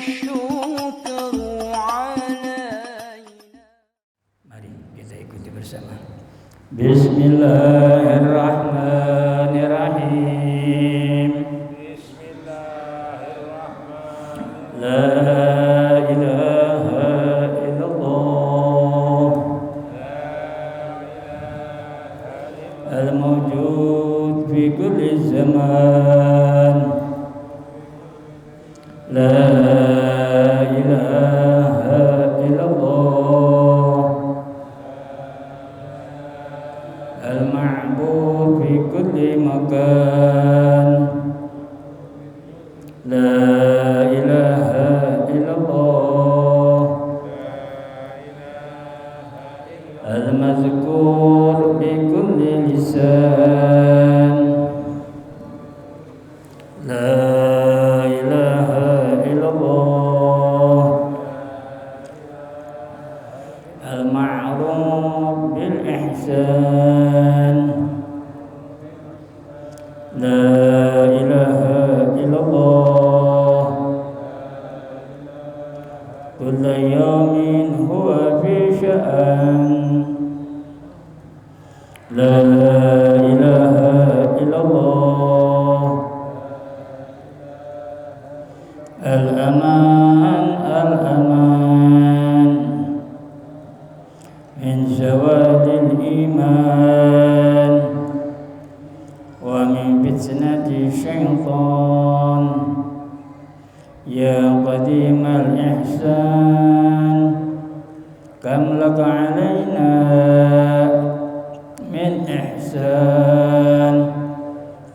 الشكر علينا. Mari kita ikuti bersama. Bismillahirrahmanirrahim. Bismillahirrahmanirrahim. La ilaha illallah. Al-mawjud fi kulli zaman. La ilaha illallah. Al-ma'bud fi kulli makan. La ilaha illallah. Al-mazkur bi kulli lisan. La ilaha illallah. Al-ma'ruf bil ihsan. La ilaha illallah. Kulla yawmin huwa fi sya'an. La ilaha illallah. Al-aman, al-aman min zawadil iman wa min fitnati syaitan. Ya qadimal ihsan, kam laka alaina min ihsan,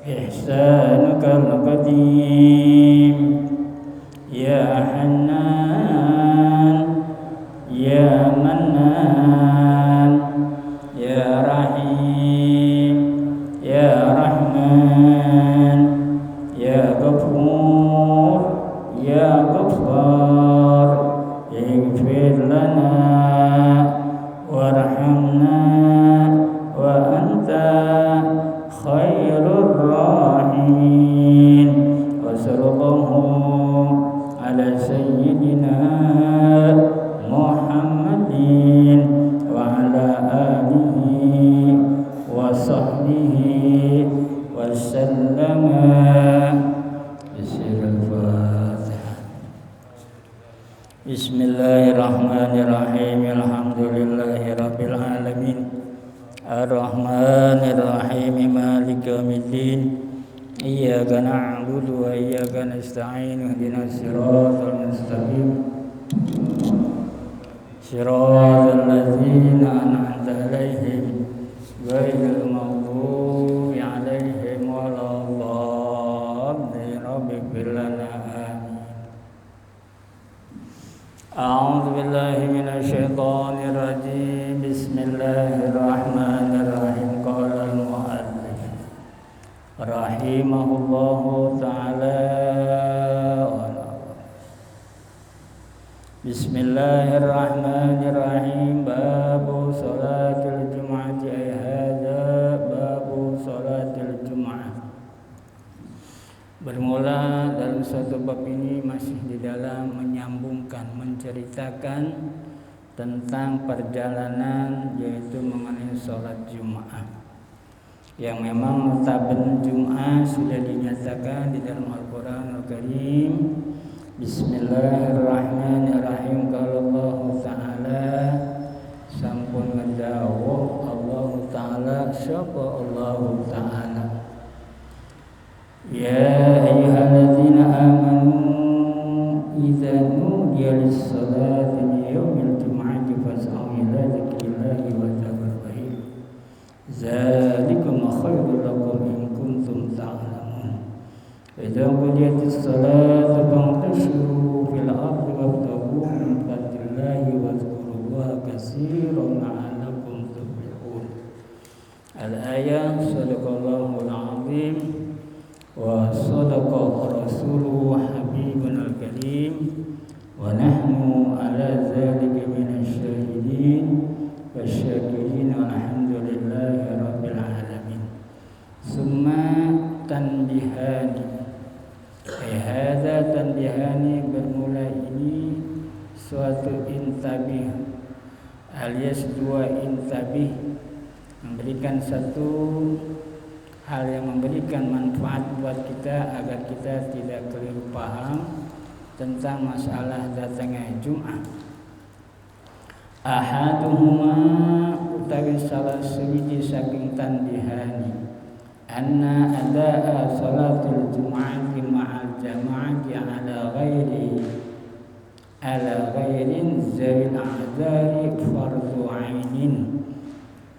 ihsanuka al-qadim. Ya Hannan, Ya Mannan, Ya Rahim, Ya Rahman, Ya Ghafur, Ya Ghaffar. Ighfir lana warhamna wa anta khairur rahimin. Wa sallallahu ala sayyidina Muhammadin wa ala alihi wa sahbihi wa sallama. Bismillahirrahmanirrahim. Alhamdulillahi rabbil alamin. Ar-rahmanirrahim. Maliki yaumiddin. Iyyaka na'budu wa iyyaka nasta'in. Ihdinas siratal mustaqim. Siratal ladzina an'amta 'alaihim ghairil maghdubi 'alaihim waladdallin. Rabbighfir lana. A'udzu billahi minasy syaithanir rajim. Bismillahirrahmanirrahim. Qala al-mu'allif rahimahullahu ta'ala. Bismillahirrahmanirrahim. Babu salatil jum'ati. Ay hadza babu salatil jum'ah. Bermula dalam suatu bab ini masih di dalam menyambungkan, menceritakan tentang perjalanan, yaitu mengenai sholat Jum'ah, yang memang notabene Jum'ah sudah dinyatakan di dalam Al-Quran Al-Karim. Bismillahirrahmanirrahim. Kalau Allah Ta'ala sampun ngedawuh Allah Ta'ala, sapa Allah Ta'ala, ya ayyuhalladzina amanu idza nudiya lis-salati min yaumil jum'ati fas'au ila dzikrillahi wa dzarul bai'a dzalikum khairul lakum in kuntum ta'lamun. Idza qudiyatis salatu fantashiru fil ardi wabtaghu min fadlillahi wadhkurullaha katsiran la'allakum tuflihun. Al-ayah. Shadaqallahul azim wa sadaqa rasuluhu habibunal karim wa nahnu ala dzalika minasy syahidin wasyakirin walhamdulillahi rabbil alamin. Summa tanbihani. Hadza tanbihani bermula kita ini suatu intabih alias dua intabih, memberikan satu hal yang memberikan manfaat buat kita agar kita tidak keliru paham tentang masalah datangnya Jumat. Ahaduhuma utawi salah sewiji saking tandihani anna adaa salatul jum'ati ma'al jama'ati ala ghairin zawil a'dzari fardu 'ainin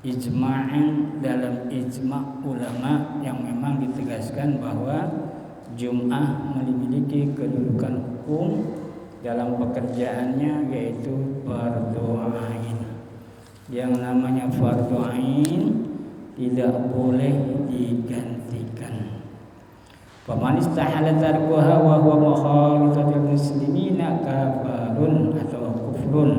ijma'an, dalam ijma' ulama yang memang ditegaskan bahwa Jum'ah memiliki kedudukan hukum dalam pekerjaannya, yaitu fardu ain. Yang namanya fardu ain tidak boleh digantikan. Faman istahala tarkuha wa huwa mukhalifatu muslimina kafarun atau kufrun.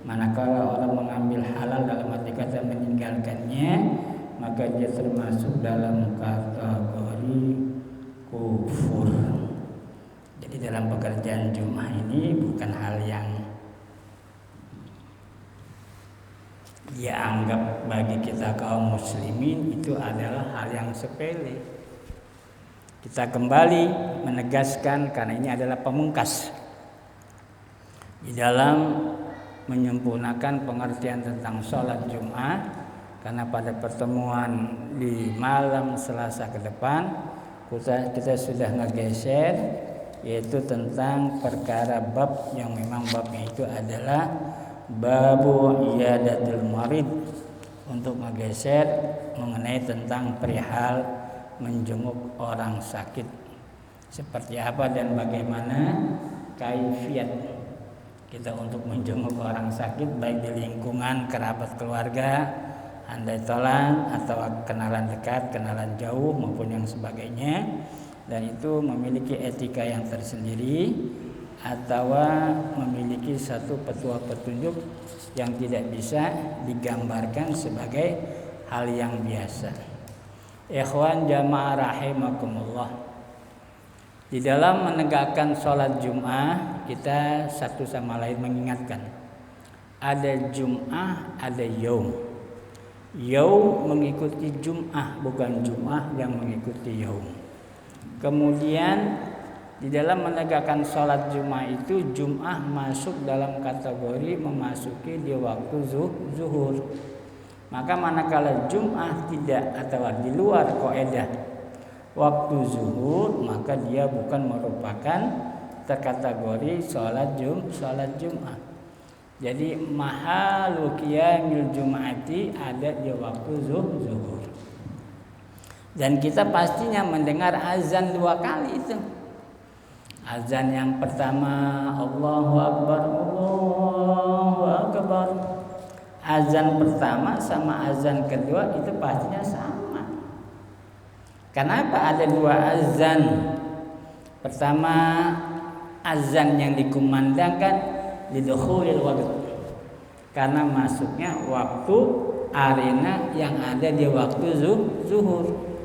Manakala orang mengambil halal dalam arti kata meninggalkannya, maka dia termasuk dalam kategori kufur. Jadi dalam pekerjaan Jumat ini bukan hal yang dianggap bagi kita kaum muslimin itu adalah hal yang sepele. Kita kembali menegaskan karena ini adalah pemungkas di dalam menyempurnakan pengertian tentang sholat Jumat, karena pada pertemuan di malam Selasa ke depan kita sudah ngegeser, yaitu tentang perkara bab yang memang babnya itu adalah babu iyadatul marid, untuk ngegeser mengenai tentang perihal menjenguk orang sakit, seperti apa dan bagaimana kaifiat kita untuk menjenguk orang sakit, baik di lingkungan kerabat keluarga, andai tolan atau kenalan dekat, kenalan jauh maupun yang sebagainya, dan itu memiliki etika yang tersendiri atau memiliki satu petunjuk yang tidak bisa digambarkan sebagai hal yang biasa. Ikhwan jamaah rahimakumullah, di dalam menegakkan sholat Jum'ah kita satu sama lain mengingatkan ada Jum'ah, ada yaum. Yaum mengikuti Jum'ah, bukan Jum'ah yang mengikuti yaum. Kemudian di dalam menegakkan sholat Jum'ah itu Jum'ah masuk dalam kategori memasuki di waktu zuhur. Maka manakala Jum'ah tidak atau di luar qaedah waktu zuhur, maka dia bukan merupakan terkategori sholat Jum'ah. Jadi mahalu qiyamil Jum'ati ada di waktu zuhur. Dan kita pastinya mendengar azan 2 kali itu. Azan yang pertama Allahu Akbar, Allahu Akbar. Azan pertama sama azan kedua itu pastinya sama. Kenapa ada 2 azan? Pertama azan yang dikumandangkan lidukhulil waqt, karena masuknya waktu arena yang ada di waktu zuhur.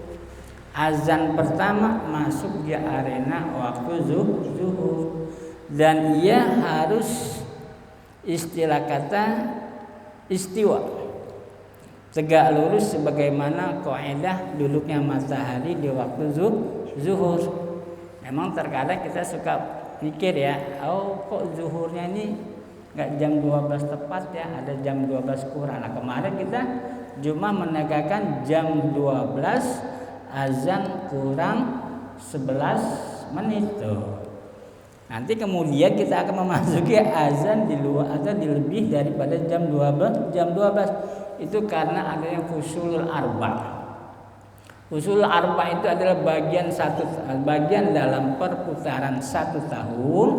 Azan pertama masuk di arena waktu zuhur, dan ia harus istilah kata istiwa, tegak lurus sebagaimana kaidah duduknya matahari di waktu zuhur. Memang terkadang kita suka mikir ya, oh kok zuhurnya ini nggak jam 12 tepat ya, ada jam 12 kurang. Nah kemarin kita cuma menegakkan jam 12 azan kurang 11 menit tuh. Nanti kemudian kita akan memasuki azan di luar atau di lebih daripada jam 12. Itu karena adanya fusulul arba. Fusulul arba itu adalah bagian dalam perputaran 1 tahun,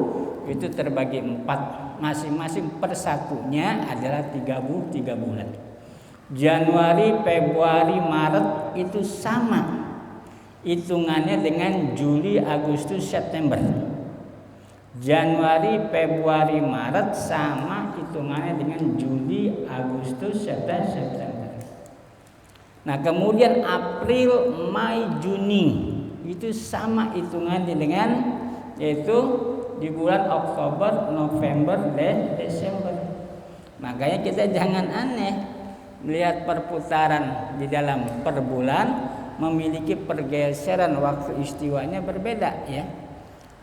itu terbagi 4, masing-masing per satunya adalah 3 bulan. Januari, Februari, Maret itu sama hitungannya dengan Juli, Agustus, September. Januari, Februari, Maret sama hitungannya dengan Juli, Agustus, September. Nah kemudian April, Mei, Juni itu sama hitungannya dengan yaitu di bulan Oktober, November, dan Desember. Makanya kita jangan aneh melihat perputaran di dalam per bulan memiliki pergeseran waktu istiwanya berbeda ya.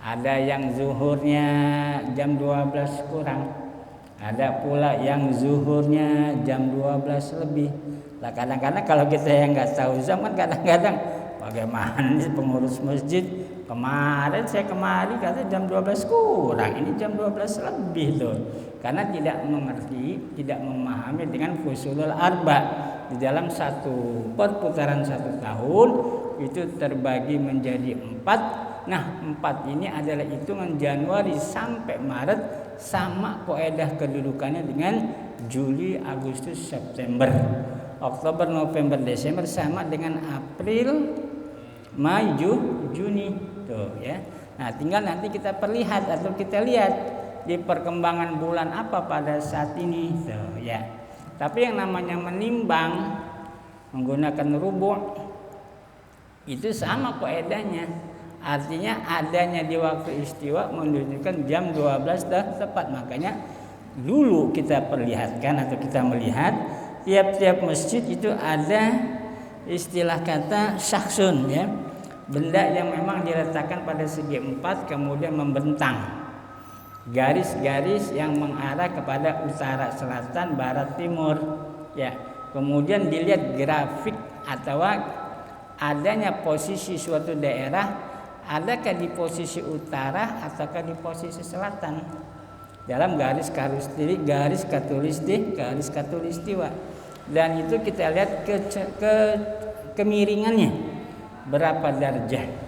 Ada yang zuhurnya jam 12 kurang. Ada pula yang zuhurnya jam 12 lebih. Lah kadang-kadang kalau kita yang nggak tahu zaman kadang-kadang bagaimana sih pengurus masjid kemarin saya kemari kata jam 12 kurang, ini jam 12 lebih loh. Karena tidak mengerti, tidak memahami dengan fusulul arba. Di dalam satu perputaran satu tahun itu terbagi menjadi 4. Nah 4 ini adalah hitungan Januari sampai Maret, sama kaedah kedudukannya dengan Juli, Agustus, September, Oktober, November, Desember, sama dengan April, Mei, Juni tuh ya. Nah tinggal nanti kita perlihat atau kita lihat di perkembangan bulan apa pada saat ini tuh ya. Tapi yang namanya menimbang menggunakan rubu' itu sama kaedahnya. Artinya adanya di waktu istiwa menunjukkan jam 12 dah tepat. Makanya dulu kita perlihatkan atau kita melihat tiap-tiap masjid itu ada istilah kata syaksun ya. Benda yang memang diletakkan pada segi 4 kemudian membentang. Garis-garis yang mengarah kepada utara, selatan, barat, timur ya. Kemudian dilihat grafik atau adanya posisi suatu daerah, adakah di posisi utara ataukah di posisi selatan dalam garis katulistiwa. Dan itu kita lihat kemiringannya berapa derajat.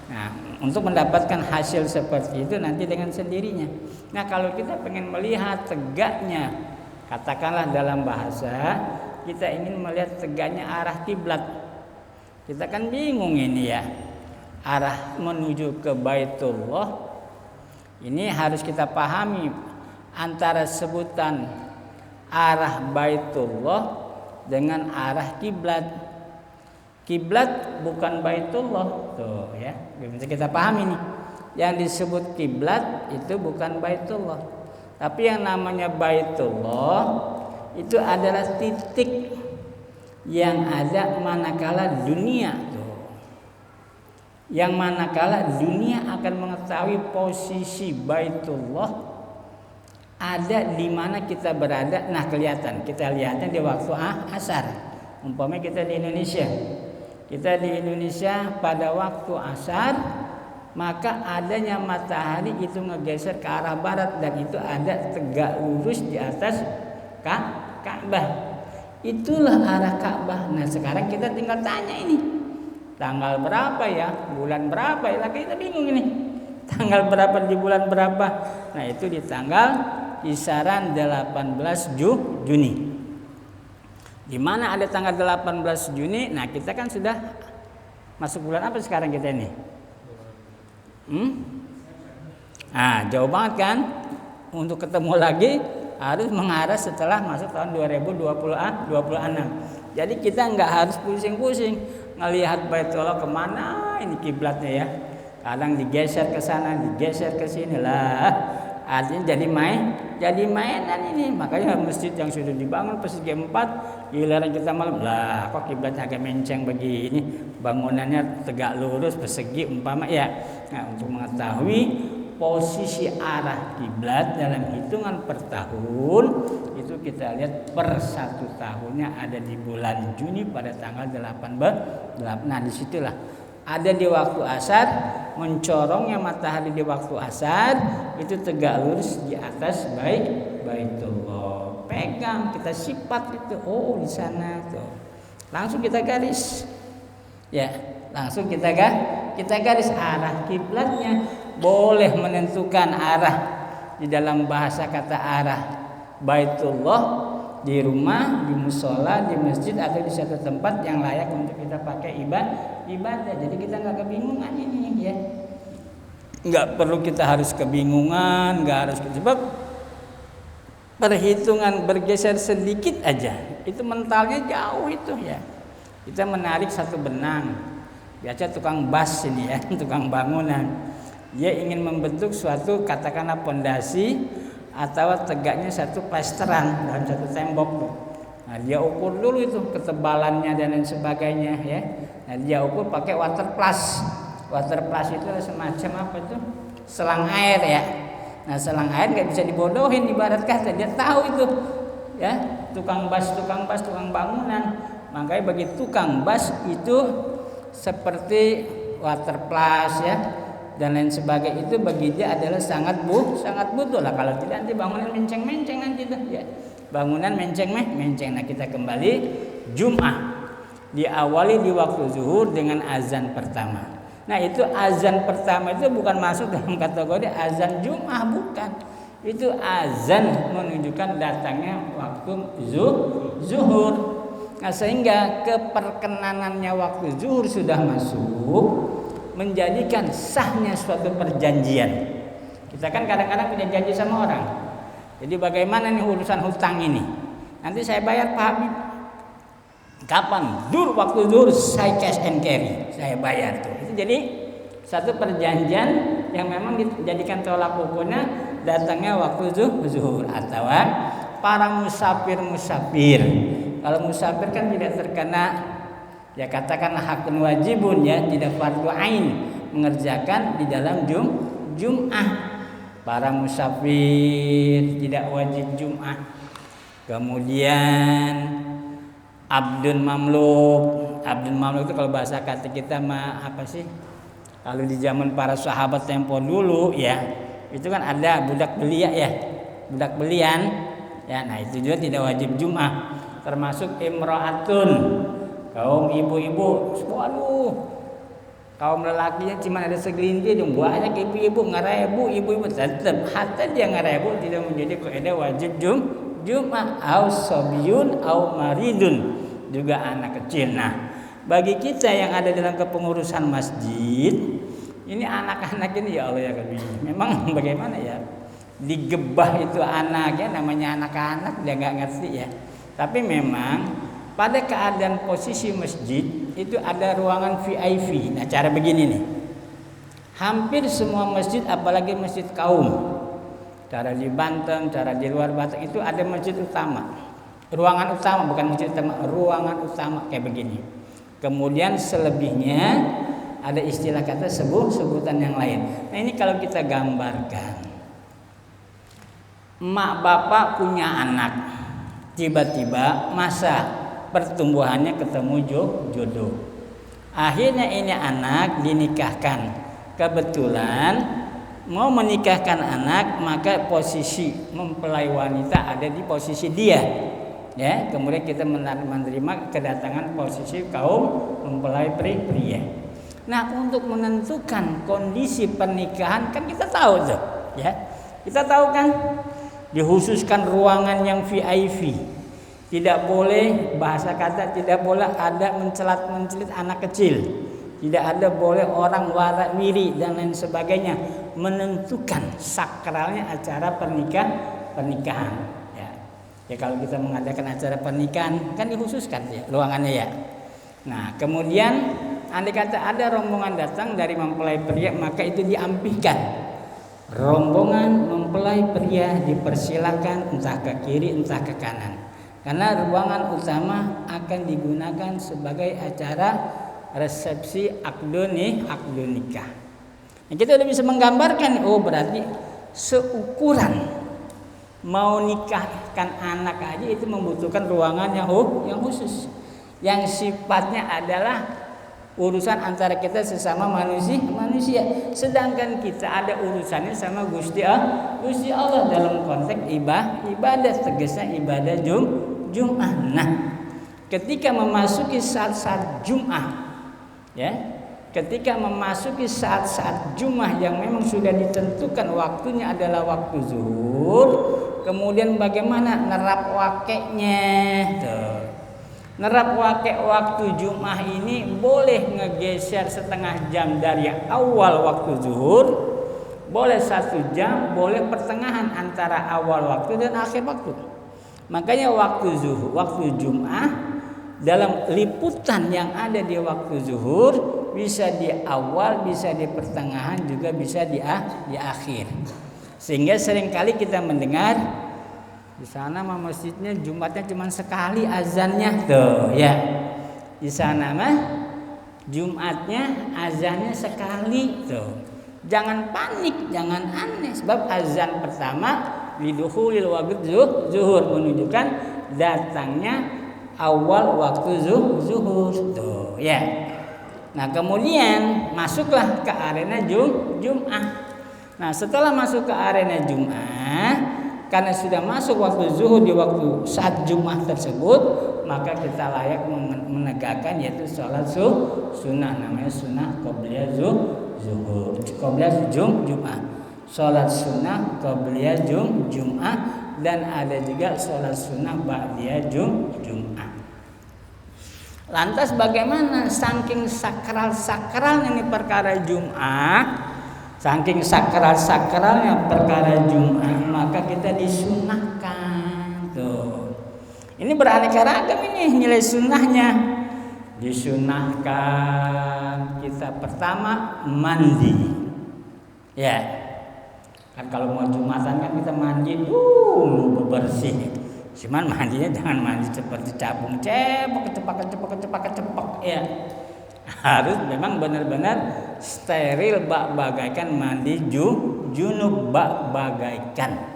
Nah, untuk mendapatkan hasil seperti itu nanti dengan sendirinya. Nah, kalau kita pengen melihat tegaknya, katakanlah dalam bahasa kita ingin melihat tegaknya arah kiblat. Kita kan bingung ini ya. Arah menuju ke Baitullah ini harus kita pahami antara sebutan arah Baitullah dengan arah kiblat. Kiblat bukan Baitullah tuh ya. Bisa kita pahami nih. Yang disebut kiblat itu bukan Baitullah. Tapi yang namanya Baitullah itu adalah titik yang ada manakala dunia tuh. Yang manakala dunia akan mengetahui posisi Baitullah ada di mana kita berada. Nah, kelihatan. Kita lihatnya di waktu asar. Umpamanya kita di Indonesia. Kita di Indonesia pada waktu asar, maka adanya matahari itu ngegeser ke arah barat dan itu ada tegak lurus di atas Ka'bah. Itulah arah Ka'bah. Nah, sekarang kita tinggal tanya ini. Tanggal berapa ya? Bulan berapa ya? Lagi kita bingung ini. Tanggal berapa di bulan berapa? Nah, itu di tanggal kisaran 18 Juni. Di mana ada tanggal 18 Juni? Nah, kita kan sudah masuk bulan apa sekarang kita ini? Jauh banget kan? Untuk ketemu lagi harus mengarah setelah masuk tahun 2026. Jadi kita nggak harus pusing-pusing ngelihat Baitullah kemana ini kiblatnya ya. Kadang digeser ke sana, digeser ke sini lah. Artinya jadi mainan ini. Makanya masjid yang sudah dibangun persegi 4 giliran kita malam lah kok kiblatnya agak menceng begini, bangunannya tegak lurus persegi umpama ya. Nah, untuk mengetahui posisi arah kiblat dalam hitungan per tahun itu kita lihat per satu tahunnya ada di bulan Juni pada tanggal 18. Nah, disitulah ada di waktu asar, mencorongnya matahari di waktu asar itu tegak lurus di atas Baitullah. Pegang, kita sifat itu, oh di sana tuh. Langsung kita garis. Ya, langsung kita garis arah kiblatnya. Boleh menentukan arah di dalam bahasa kata arah Baitullah di rumah, di musola, di masjid atau di satu tempat yang layak untuk kita pakai ibadah. Jadi kita nggak kebingungan ini ya. Nggak perlu kita harus kebingungan, nggak harus sebab perhitungan bergeser sedikit aja itu mentalnya jauh itu ya. Kita menarik satu benang, biasa tukang bas ini ya, tukang bangunan Dia ingin membentuk suatu katakanlah pondasi atau tegaknya satu plesteran dalam satu tembok. Nah, dia ukur dulu itu ketebalannya dan lain sebagainya ya. Nah, dia ukur pakai water plus. Water plus itu semacam apa itu? Selang air ya. Nah, selang air nggak bisa dibodohin ibarat kata, dia tahu itu ya. Tukang bas, tukang bangunan. Makanya bagi tukang bas itu seperti water plus ya dan lain sebagainya, itu bagi dia adalah sangat butuh lah. Kalau tidak nanti bangunan menceng-menceng nanti tuh ya. Bangunan menceng. Nah, kita kembali Jum'ah diawali di waktu zuhur dengan azan pertama. Nah, itu azan pertama itu bukan masuk dalam kategori azan Jum'ah, bukan. Itu azan menunjukkan datangnya waktu zuhur. Nah, sehingga keperkenanannya waktu zuhur sudah masuk, menjadikan sahnya suatu perjanjian. Kita kan kadang-kadang punya janji sama orang. Jadi bagaimana nih urusan hutang ini? Nanti saya bayar Pak Habib. Kapan? Waktu zuhur saya cash and carry, saya bayar tuh. Itu jadi satu perjanjian yang memang dijadikan tolak ukurnya datangnya waktu zuhur. Atau para musafir. Kalau musafir kan tidak terkena ya katakanlah hakun wajibun ya, tidak fardu ain mengerjakan di dalam Jum'ah. Para musafir tidak wajib Jum'ah. Kemudian abdun mamluk itu kalau bahasa kata kita mah apa sih? Kalau di zaman para sahabat tempo dulu ya, itu kan ada budak belia ya, budak belian ya. Nah, itu juga tidak wajib Jum'ah. Termasuk imra'atun, kaum ibu-ibu. Waduh, kaum lelakinya cuma ada segelintir dong, banyak ibu-ibu ngarebu, ibu-ibu tetap hatta dia ngarebu tidak menjadi kaidah wajib Jum'ah. Au sobyun au maridun, juga anak kecil. Nah, bagi kita yang ada dalam kepengurusan masjid, ini anak-anak ini ya Allah ya Rabbi, memang bagaimana ya, digebah itu anaknya, namanya anak-anak dia nggak ngerti ya. Tapi memang pada keadaan posisi masjid itu ada ruangan VIP. Nah, cara begini nih, hampir semua masjid, apalagi masjid kaum, cara di Banten, cara di luar Banten itu ada masjid utama, ruangan utama, bukan masjid utama, ruangan utama kayak begini. Kemudian selebihnya ada istilah kata sebutan yang lain. Nah, ini kalau kita gambarkan, emak bapak punya anak, tiba-tiba masa pertumbuhannya ketemu jodoh. Akhirnya ini anak dinikahkan. Kebetulan mau menikahkan anak, maka posisi mempelai wanita ada di posisi dia. Ya, kemudian kita menerima kedatangan posisi kaum mempelai pria. Nah, untuk menentukan kondisi pernikahan kan kita tahu tuh, ya. Kita tahu kan dikhususkan ruangan yang VIP. Tidak boleh, bahasa kata tidak boleh ada mencelit anak kecil. Tidak ada boleh orang warawiri dan lain sebagainya. Menentukan sakralnya acara pernikahan. Ya kalau kita mengadakan acara pernikahan kan dikhususkan ya ruangannya ya. Nah, kemudian andai kata ada rombongan datang dari mempelai pria, maka itu diampihkan. Rombongan mempelai pria dipersilakan entah ke kiri entah ke kanan. Karena ruangan utama akan digunakan sebagai acara resepsi akdu nikah. Nah, kita udah bisa menggambarkan, oh berarti seukuran mau nikahkan anak aja itu membutuhkan ruangan yang khusus, yang sifatnya adalah urusan antara kita sesama manusia. Sedangkan kita ada urusannya sama Gusti Allah dalam konteks ibadah, tegasnya ibadah Jum'ah. Nah, ketika memasuki saat-saat Jum'ah, ya, ketika memasuki saat-saat Jum'ah yang memang sudah ditentukan waktunya adalah waktu zuhur, kemudian bagaimana nerap wakeknya? Tuh. Nerap waktu Jum'ah ini boleh ngegeser setengah jam dari awal waktu zuhur, boleh 1 jam, boleh pertengahan antara awal waktu dan akhir waktu. Makanya waktu Jum'ah dalam liputan yang ada di waktu zuhur bisa di awal, bisa di pertengahan, juga bisa di akhir. Sehingga seringkali kita mendengar di sana mah masjidnya Jumatnya cuma sekali azannya tuh ya. Di sana mah Jumatnya azannya sekali tuh. Jangan panik, jangan aneh, sebab azan pertama lidukhulil waqt zuhur menunjukkan datangnya awal waktu zuhur tuh ya. Nah, kemudian masuklah ke arena Jum'ah. Nah, setelah masuk ke arena Jum'ah, karena sudah masuk waktu zuhur di waktu saat Jum'ah tersebut, maka kita layak menegakkan yaitu sholat sunnah, namanya sunnah qabliyah zuhur, qabliyah Jum'ah, sholat sunnah qabliyah Jum'ah, dan ada juga sholat sunnah ba'diyah Jum'ah. Lantas bagaimana saking sakral ini perkara Jum'ah? Saking sakral-sakralnya perkara Jum'ah, maka kita disunahkan tuh. Ini beraneka ragam ini nilai sunnahnya. Disunahkan kita pertama mandi. Ya. Kan kalau mau Jumatan kan kita mandi dulu bersih. Cuman mandinya jangan mandi seperti capung cepak ya. Harus memang benar-benar steril bagaikan mandi junub bagaikan.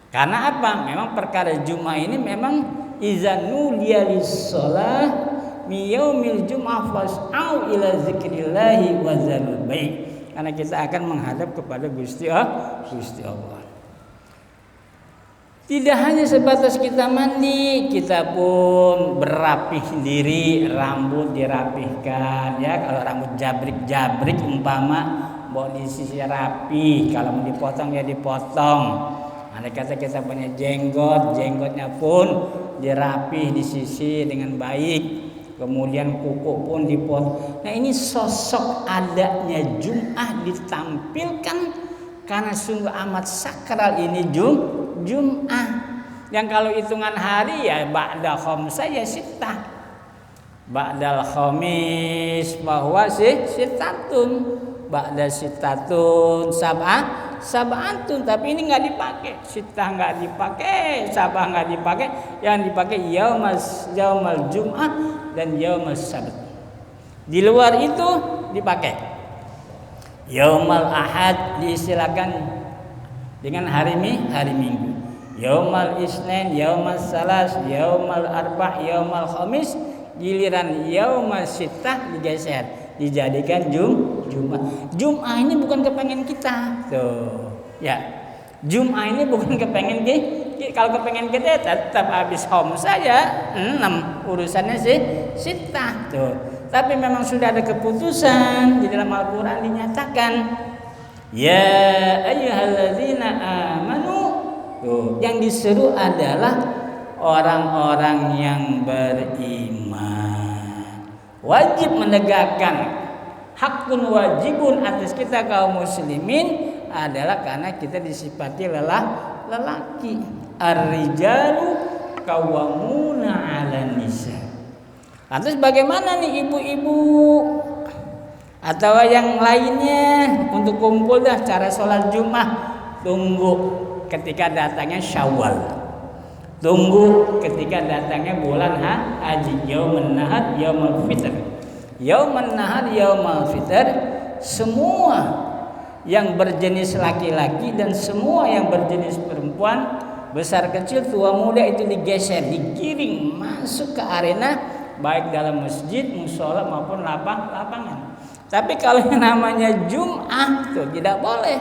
Karena apa? Memang perkara Jumat ini memang izanu liyalis shalah miyaumil jum'ah fas'au ila zikrillahi wa zarul bai'. Karena kita akan menghadap kepada Gusti Allah. Tidak hanya sebatas kita mandi, kita pun berapih diri, rambut dirapihkan ya. Kalau rambut jabrik umpama mau disisir rapi, kalau mau dipotong ya dipotong. Andai kata kita punya jenggotnya pun dirapih, disisir dengan baik. Kemudian kuku pun dipotong. Nah, ini sosok adanya Jum'ah ditampilkan karena sungguh amat sakral ini Jum'ah. Yang kalau hitungan hari ya ba'da khamsah ya sittah. Ba'dal khamis bahwa sittatun. Ba'da sittatun sab'atun, tapi ini enggak dipakai. Sittah enggak dipakai, sabah enggak dipakai. Yang dipakai yaumal Jum'ah dan yaumal Sabt. Di luar itu dipakai. Yaumal Ahad diistilahkan dengan hari Minggu. Yaumal Isnin, yaumal Salas, yaumal Arba', yaumal Khamis, giliran yaumal Sittah digeser, dijadikan Jumat. Jum'ah ini bukan kepengen kita. Tuh. Ya. Jum'ah ini bukan kepengen kita. Kalau kepengen kita tetap habis khamsah ya 6 urusannya sittah. Tuh. Tapi memang sudah ada keputusan di dalam Al-Qur'an dinyatakan ya ayyuhalladzina amanu. Tuh, yang diseru adalah orang-orang yang beriman. Wajib menegakkan hakun wajibun atas kita kaum muslimin adalah karena kita disifati lelaki. Ar-rijalu qawwamuna 'alan nisa. Lantas bagaimana nih ibu-ibu atau yang lainnya untuk kumpul dah cara sholat Jumat? Tunggu ketika datangnya Syawal. Tunggu ketika datangnya bulan haji, yaumun nahar, yaumul fitr. Yaumun nahar, yaumul fitr, semua yang berjenis laki-laki dan semua yang berjenis perempuan, besar kecil tua muda itu digeser, digiring masuk ke arena baik dalam masjid, mushola maupun lapangan. Tapi kalau yang namanya Jum'ah itu tidak boleh.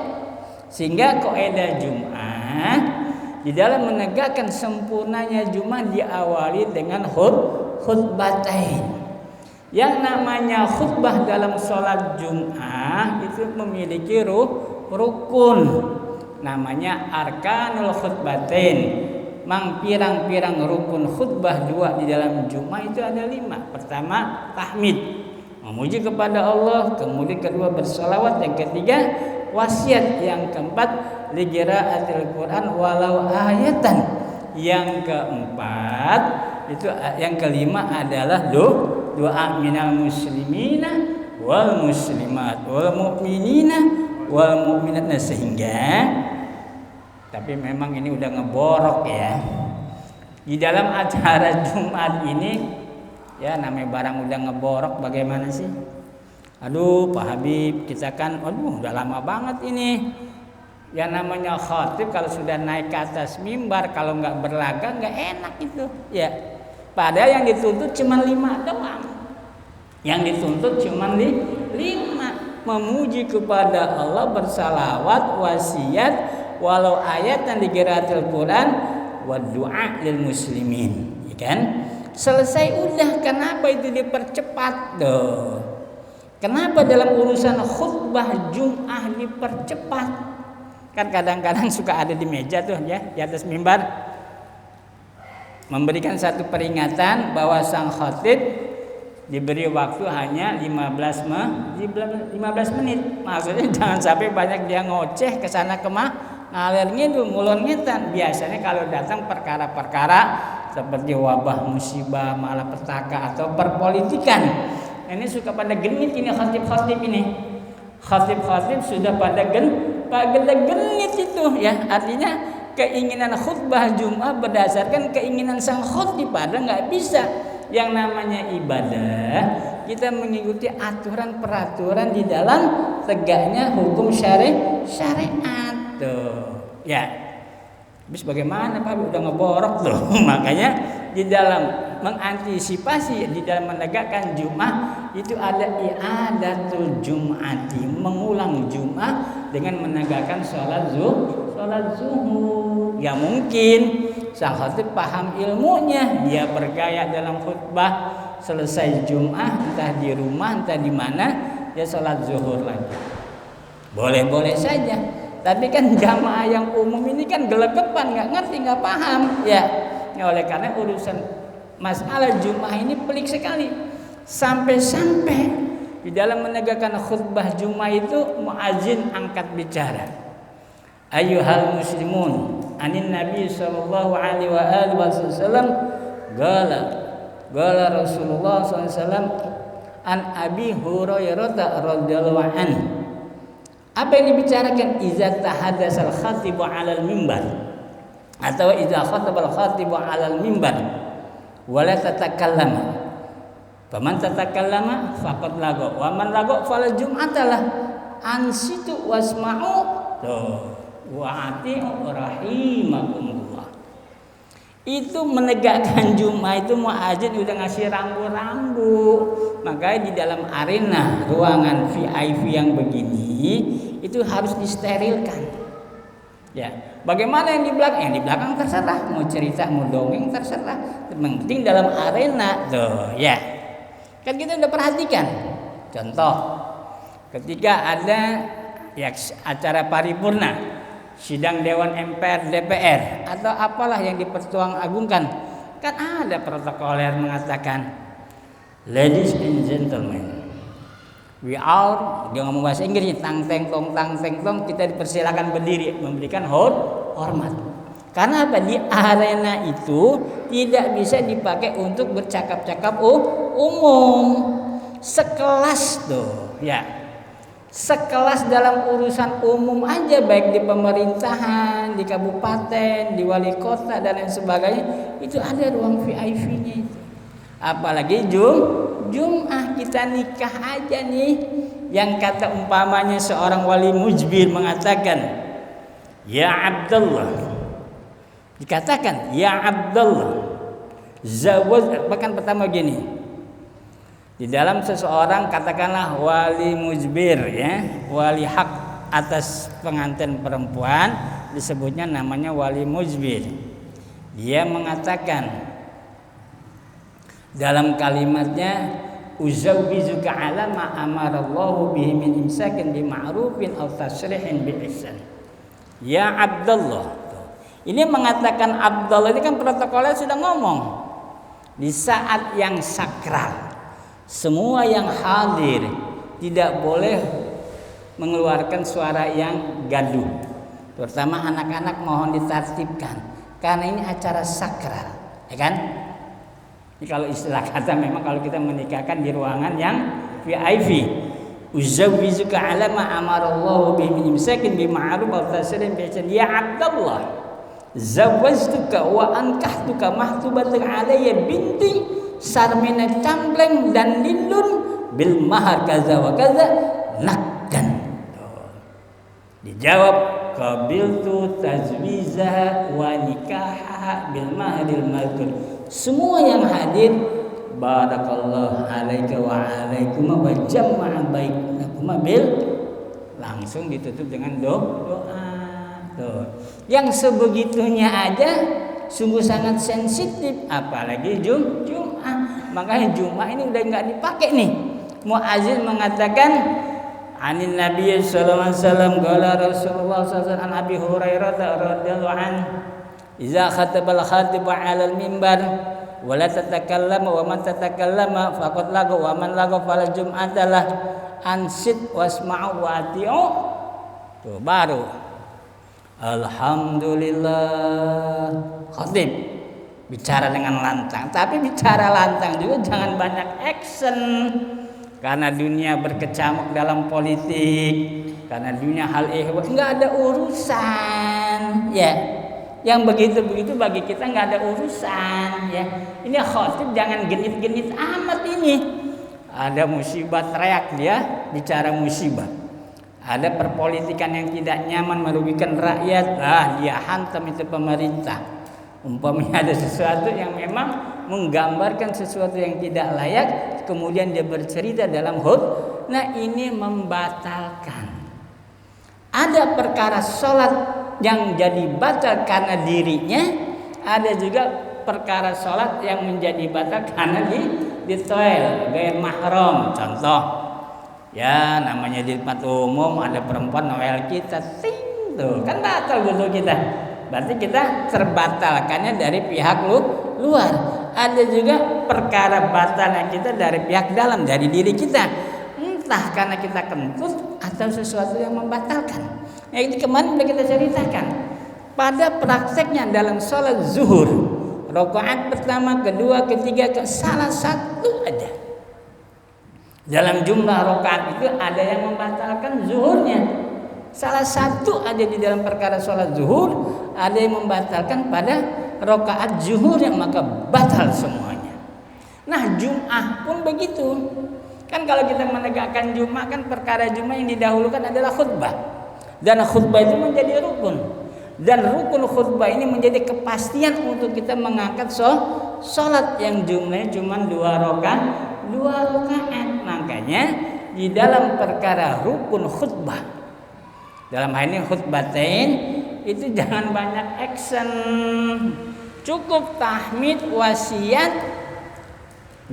Sehingga kaidah Jum'ah di dalam menegakkan sempurnanya Jum'ah diawali dengan khutbatain. Yang namanya khutbah dalam sholat Jum'ah itu memiliki rukun. Namanya arkanul khutbatain. Mang pirang-pirang rukun khutbah 2 di dalam Jum'ah itu ada 5. Pertama tahmid, memuji kepada Allah. Kemudian kedua bersolawat. Yang ketiga wasiat. Yang keempat liqiraatil Quran walau ayatan. Yang keempat itu, yang kelima adalah doa minal muslimina wal muslimat wal mu'minina wal mu'minat. Nah, sehingga tapi memang ini udah ngeborok ya. Di dalam acara Jumat ini ya namanya barang udah ngeborok bagaimana sih? Aduh Pak Habib, kita kan udah lama banget ini. Yang namanya khatib kalau sudah naik ke atas mimbar kalau nggak berlaga nggak enak itu ya. Padahal yang dituntut cuma 5 doang. Yang dituntut cuma 5, memuji kepada Allah, bersalawat, wasiat, walau ayat yang digeratil Quran, wa du'a lil muslimin, ya kan? Selesai udah, kenapa itu dipercepat doh? Kenapa dalam urusan khutbah Jum'ah dipercepat? Kan kadang-kadang suka ada di meja tuh ya, di atas mimbar memberikan satu peringatan bahwa sang khatib diberi waktu hanya 15 menit. Maksudnya jangan sampai banyak dia ngoceh ke sana ngalir ngidul ngulon ngitan. Biasanya kalau datang perkara-perkara seperti wabah, musibah, malapetaka atau perpolitikan, ini suka pada genit ini khatib-khatib ini. Khatib-khatib sudah pada genit itu ya. Artinya keinginan khutbah Jumat berdasarkan keinginan sang khatib, padahal nggak bisa. Yang namanya ibadah kita mengikuti aturan peraturan di dalam tegaknya hukum syariat tuh ya. Habis bagaimana Pak udah ngeborok tuh. Makanya di dalam mengantisipasi, di dalam menegakkan Jumat itu ada i'adatul Jum'ati, mengulang Jumat dengan menegakkan sholat zuhur. Ya mungkin sang khatib paham ilmunya, dia bergaya dalam khutbah, selesai Jumat entah di rumah entah di mana dia sholat zuhur lagi. Boleh-boleh saja. Tapi kan jamaah yang umum ini kan gelegepan, nggak ngerti, nggak paham ya. Oleh karena urusan masalah Jumat ini pelik sekali. Sampai-sampai di dalam menegakkan khutbah Jumat itu muazin angkat bicara. Ayyuhal muslimun, anin Nabi sallallahu alaihi wasallam qala Rasulullah sallallahu alaihi wasallam an Abi Hurairah radhiyallahu anhu. Apa yang dibicarakan? Iza tahadasal khatibu 'alal mimbar, atau iza khatabal khatibu 'alal mimbar wala tatakallama. Faman tatakallama faqad lago, wa man lago fal jum'atalah. Ansitu wasma'u wa ati'u rahimakumullah. Itu menegakkan Jumat itu muadzin udah ngasih rambu-rambu. Makanya di dalam arena ruangan VIP yang begini itu harus disterilkan. Ya, bagaimana yang di belakang? Yang di belakang terserah, mau cerita, mau dongeng terserah. Yang penting dalam arena tuh, ya. Kan kita udah perhatikan. Contoh, ketika ada ya acara paripurna, sidang Dewan MPR DPR atau apalah yang dipertuangagungkan, kan ada protokoler mengatakan, ladies and gentlemen, we are, dia ngomong bahasa Inggris, tang teng tong, kita dipersilakan berdiri memberikan hormat. Karena apa? Di arena itu tidak bisa dipakai untuk bercakap-cakap umum. Sekelas tuh, ya. Sekelas dalam urusan umum aja, baik di pemerintahan, di kabupaten, di wali kota dan lain sebagainya, itu ada ruang VIP-nya itu. Apalagi Jum'ah kita nikah aja nih, yang kata umpamanya seorang wali mujbir mengatakan, ya Abdullah, dikatakan ya Abdullah zawaj, bahkan pertama gini, di dalam seseorang katakanlah wali mujbir ya, wali hak atas pengantin perempuan, disebutnya namanya wali mujbir. Dia mengatakan dalam kalimatnya, uzawwizuka ala ma amarallahu bihi min imsakin bi ma'rufin aw tasrihin bi ihsan. Ya Abdullah. Ini mengatakan Abdullah ini kan protokolnya sudah ngomong. Di saat yang sakral, semua yang hadir tidak boleh mengeluarkan suara yang gaduh. Terutama anak-anak mohon ditertibkan karena ini acara sakral, ya kan? Ini kalau istilah kata memang kalau kita menikahkan di ruangan yang VIP, Uzawwizuka ala ma amarallahu bihi min imsakin bi ma'ruf wa tasrim bi ihsan. Ya Abdullah, zawwajtuka wa ankahtuka mahtubatan alayya binti sarmina campleng dan lindun bil mahar kaza wa kaza nakdan. Dijawab, qabiltu tazwizaha wa nikahaha bil mahril madhkur. Semua yang hadir, barakallahu alaika wa alaikuma wa jama'a bainakuma bil, langsung ditutup dengan doa. Tuh. Yang sebegitunya aja sungguh sangat sensitif, apalagi Jum'ah. Makanya Jum'ah ini udah nggak dipakai nih. Muazzin mengatakan anin Nabi sallallahu alaihi wasallam qala Rasulullah sallallahu alaihi wasallam Abi Hurairah radhiyallahu anhu idza khatabal khatib 'ala al-mimbar wa la tatakallama wa man tatakallama faqad laga wa man laga fal jum'atalah ansit wasma'u wa ati'u. Tuh baru alhamdulillah khatib bicara dengan lantang, tapi bicara lantang juga jangan banyak action. Karena dunia berkecamuk dalam politik, karena dunia hal ehwal, nggak ada urusan, ya. Yang begitu-begitu bagi kita nggak ada urusan, ya. Ini khotib jangan genit-genit amat ini. Ada musibah teriak dia bicara musibah. Ada perpolitikan yang tidak nyaman merugikan rakyat, dia hantam itu pemerintah. Umpamanya ada sesuatu yang memang menggambarkan sesuatu yang tidak layak, kemudian dia bercerita dalam khutbah. Nah ini membatalkan. Ada perkara sholat yang jadi batal karena dirinya, ada juga perkara sholat yang menjadi batal karena di toilet gair mahram. Contoh, ya namanya di tempat umum ada perempuan noel kita, ting tuh kan batal wudu kita. Berarti kita terbatalkannya dari pihak luar. Ada juga perkara batalnya kita dari pihak dalam, dari diri kita. Entah karena kita kentut atau sesuatu yang membatalkan. Nah itu kemarin sudah kita ceritakan. Pada prakteknya dalam sholat zuhur, rakaat pertama, kedua, ketiga, salah satu ada. Dalam jumlah rakaat itu ada yang membatalkan zuhurnya. Salah satu ada di dalam perkara sholat zuhur, ada yang membatalkan pada rakaat zuhur yang maka batal semuanya. Nah Jum'ah pun begitu. Kan kalau kita menegakkan Jum'ah kan perkara Jum'ah yang didahulukan adalah khutbah. Dan khutbah itu menjadi rukun. Dan rukun khutbah ini menjadi kepastian untuk kita mengangkat sholat yang jumlahnya cuma 2 rakaat. Makanya di dalam perkara rukun khutbah, dalam hal ini khutbatain, itu jangan banyak action. Cukup tahmid, wasiat,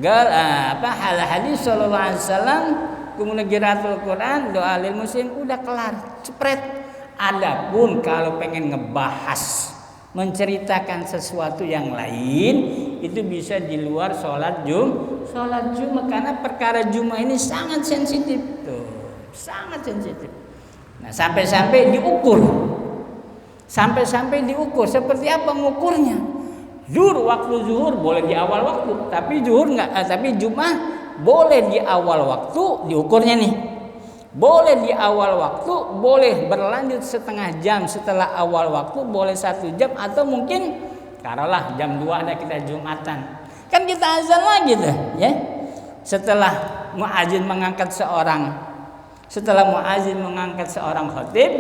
hal hadis sallallahu alaihi wasallam, kemudian qiraatul Quran, doa lil muslim, udah kelar, cepret. Adapun kalau pengen ngebahas, menceritakan sesuatu yang lain, itu bisa di luar sholat Jumat karena perkara Jumat ini sangat sensitif tuh, sangat sensitif. Nah, sampai-sampai diukur. Seperti apa mengukurnya? Waktu zuhur boleh di awal waktu, tapi Jumat boleh di awal waktu diukurnya nih. Boleh di awal waktu, boleh berlanjut setengah jam setelah awal waktu, boleh 1 jam atau mungkin taruhlah jam 2 ada kita Jumatan. Kan kita azan lagi tuh, ya. Setelah muadzin mengangkat seorang khatib,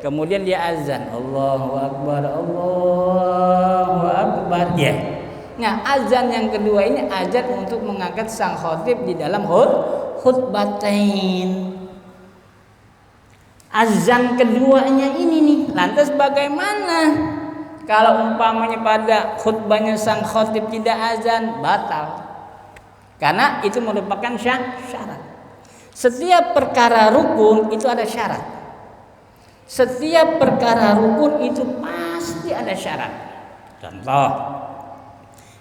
kemudian dia azan, Allahu Akbar, Allahu Akbar, ya. Nah, azan yang kedua ini azan untuk mengangkat sang khatib di dalam khutbatain. Azan keduanya ini nih, lantas bagaimana kalau umpamanya pada khutbahnya sang khatib tidak azan? Batal, karena itu merupakan syarat. Setiap perkara rukun itu ada syarat. Setiap perkara rukun itu pasti ada syarat. Contoh,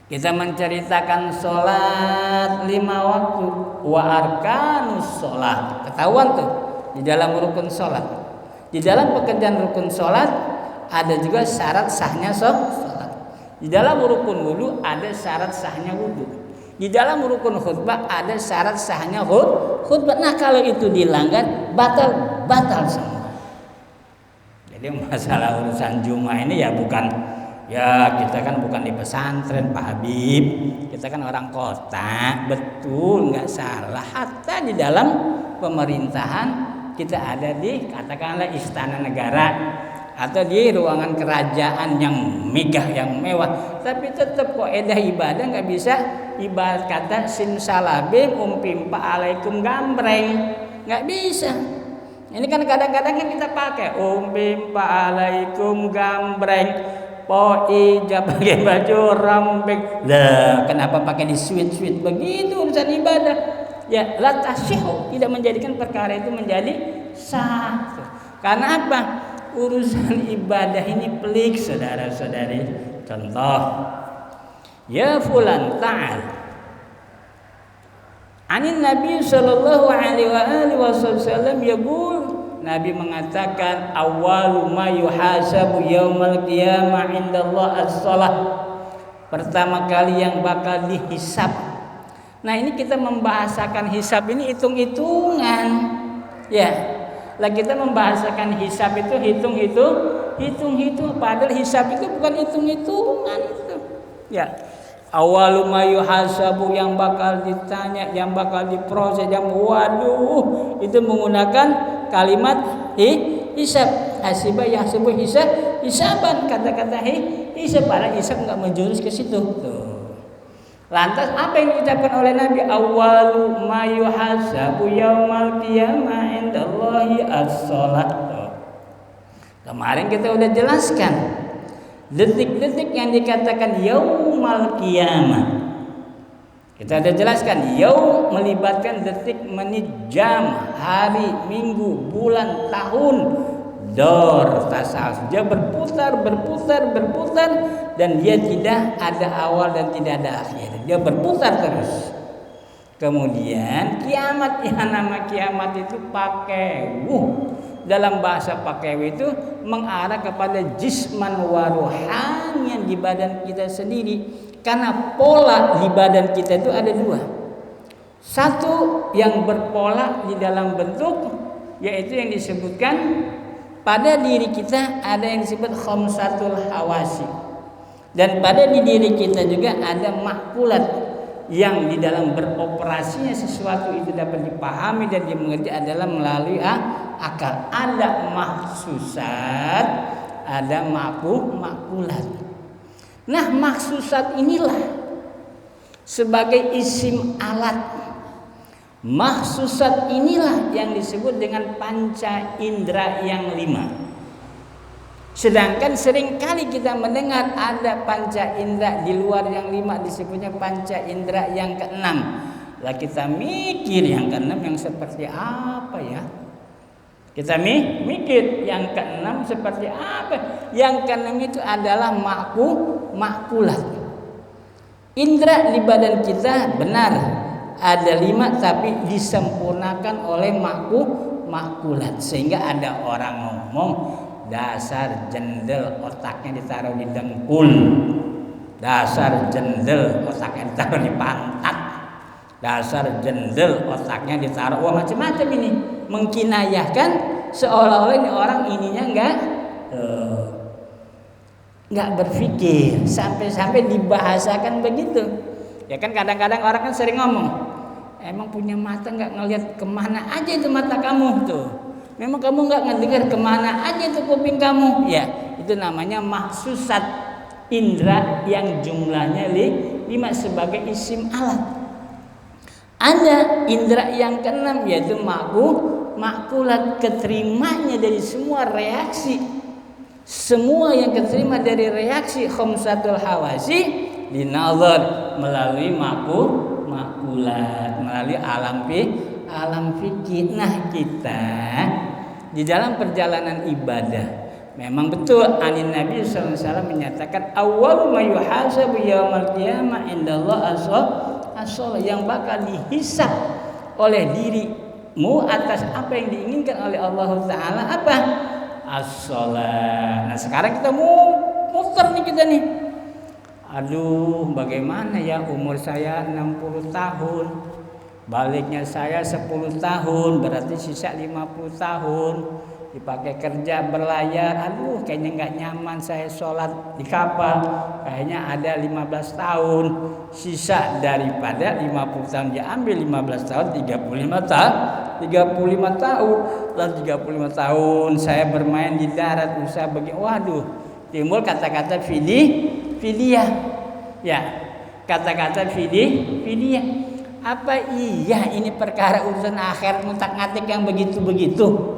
kita menceritakan sholat 5 waktu, wa arkanus sholat. Ketahuan tuh di dalam rukun sholat. Di dalam pekerjaan rukun sholat ada juga syarat sahnya sholat. Di dalam rukun wudu ada syarat sahnya wudu. Di dalam rukun khutbah ada syarat sahnya khutbah. Nah kalau itu dilanggar batal semua. Jadi masalah urusan Jumat ini ya bukan, ya kita kan bukan di pesantren Pak Habib, kita kan orang kota, betul nggak salah. Hatta di dalam pemerintahan kita ada di katakanlah istana negara atau di ruangan kerajaan yang megah, yang mewah, tapi tetap kaidah ibadah nggak bisa ibarat kata simsalabim umpimpa alaikum gambreng, nggak bisa. Ini kan kadang-kadang kan kita pakai umpimpa alaikum gambreng, poi pakai baju rombeng. Lah kenapa pakai di sweet begitu urusan ibadah? Ya la tasyihu, tidak menjadikan perkara itu menjadi sah. Karena apa? Urusan ibadah ini pelik saudara-saudari. Contoh, ya fulan ta'al anin Nabi sallallahu alaihi wasallam yaqul, Nabi mengatakan awwalu ma yuhasabu yaumal qiyamah indallah as-shalah. Pertama kali yang bakal dihisab. Nah, ini kita membahasakan hisab ini hitung-hitungan. Ya. Lah kita membahasakan hisab itu hitung-hitung, padahal hisab itu bukan hitung-hitungan itu. Ya. Awalu ma yuhasabu, yang bakal ditanya, yang bakal diproses, yang waduh itu menggunakan kalimat hisab. Hasiba yahsibu hisaban, kata-kata hisab, padahal hisab enggak menjurus ke situ. Tuh. Lantas apa yang diucapkan oleh Nabi? Awwalu ma yuhasabu yaumal qiyamah indallahi as-shalah. Kemarin kita udah jelaskan detik-detik yang dikatakan yaumal qiyamah. Kita udah jelaskan yaum melibatkan detik, menit, jam, hari, minggu, bulan, tahun. Dor tasal, dia berputar dan dia tidak ada awal dan tidak ada akhir. Dia berputar terus. Kemudian kiamat, yang nama kiamat itu pakewu. Dalam bahasa pakewu itu mengarah kepada jisman wa ruhanian di badan kita sendiri. Karena pola di badan kita itu ada dua. Satu yang berpola di dalam bentuk, yaitu yang disebutkan pada diri kita ada yang disebut khamsatul hawasi, dan pada di diri kita juga ada makulat yang di dalam beroperasinya sesuatu itu dapat dipahami dan dimengerti adalah melalui akal. Ada mahsusat, ada makulat. Nah, mahsusat inilah sebagai isim alat. Mahsusat inilah yang disebut dengan panca indera yang 5. Sedangkan seringkali kita mendengar ada panca indera di luar yang 5, disebutnya panca indera yang ke-6. Lah kita mikir yang ke-6 yang seperti apa ya? Kita mikir yang ke-6 seperti apa? Yang ke-6 itu adalah makulat. Indera di badan kita benar ada 5, tapi disempurnakan oleh makulat, sehingga ada orang ngomong dasar jendel otaknya ditaruh di dengkul, dasar jendel otaknya ditaruh di pantat, dasar jendel otaknya ditaruh, wah macam-macam ini, mengkinayahkan seolah-olah ini orang ininya enggak berpikir, sampai dibahasakan begitu. Ya kan kadang-kadang orang kan sering ngomong, emang punya mata nggak ngelihat kemana aja itu mata kamu tuh, memang kamu nggak ngedengar kemana aja itu kuping kamu. Ya itu namanya mahsusat indera yang jumlahnya 5 sebagai isim alat. Ada indera yang ke-6 yaitu makulat, keterimanya dari semua reaksi, semua yang keterima dari reaksi khamsatul hawasi dinazar melalui makulat, melalui alam fikih. Nah, kita di dalam perjalanan ibadah memang betul anin Nabi sallallahu alaihi wasallam menyatakan awwalu ma yuhasabu yaumal qiyamah indallah as-shalah, yang bakal dihisab oleh dirimu atas apa yang diinginkan oleh Allah taala apa? As-shalah. Nah, sekarang kita muter nih kita nih. Aduh, bagaimana ya, umur saya 60 tahun. Baliknya saya 10 tahun, berarti sisa 50 tahun. Dipakai kerja berlayar, aduh kayaknya nggak nyaman saya sholat di kapal. Kayaknya ada 15 tahun. Sisa daripada 50 tahun diambil 15 tahun, 35 tahun. 35 tahun. Lalu 35 tahun saya bermain di darat, usaha begini. Waduh, timbul kata-kata fidyah. Ya, kata-kata fidyah. Apa iya ini perkara urusan akhirat ngutak-ngatik yang begitu-begitu?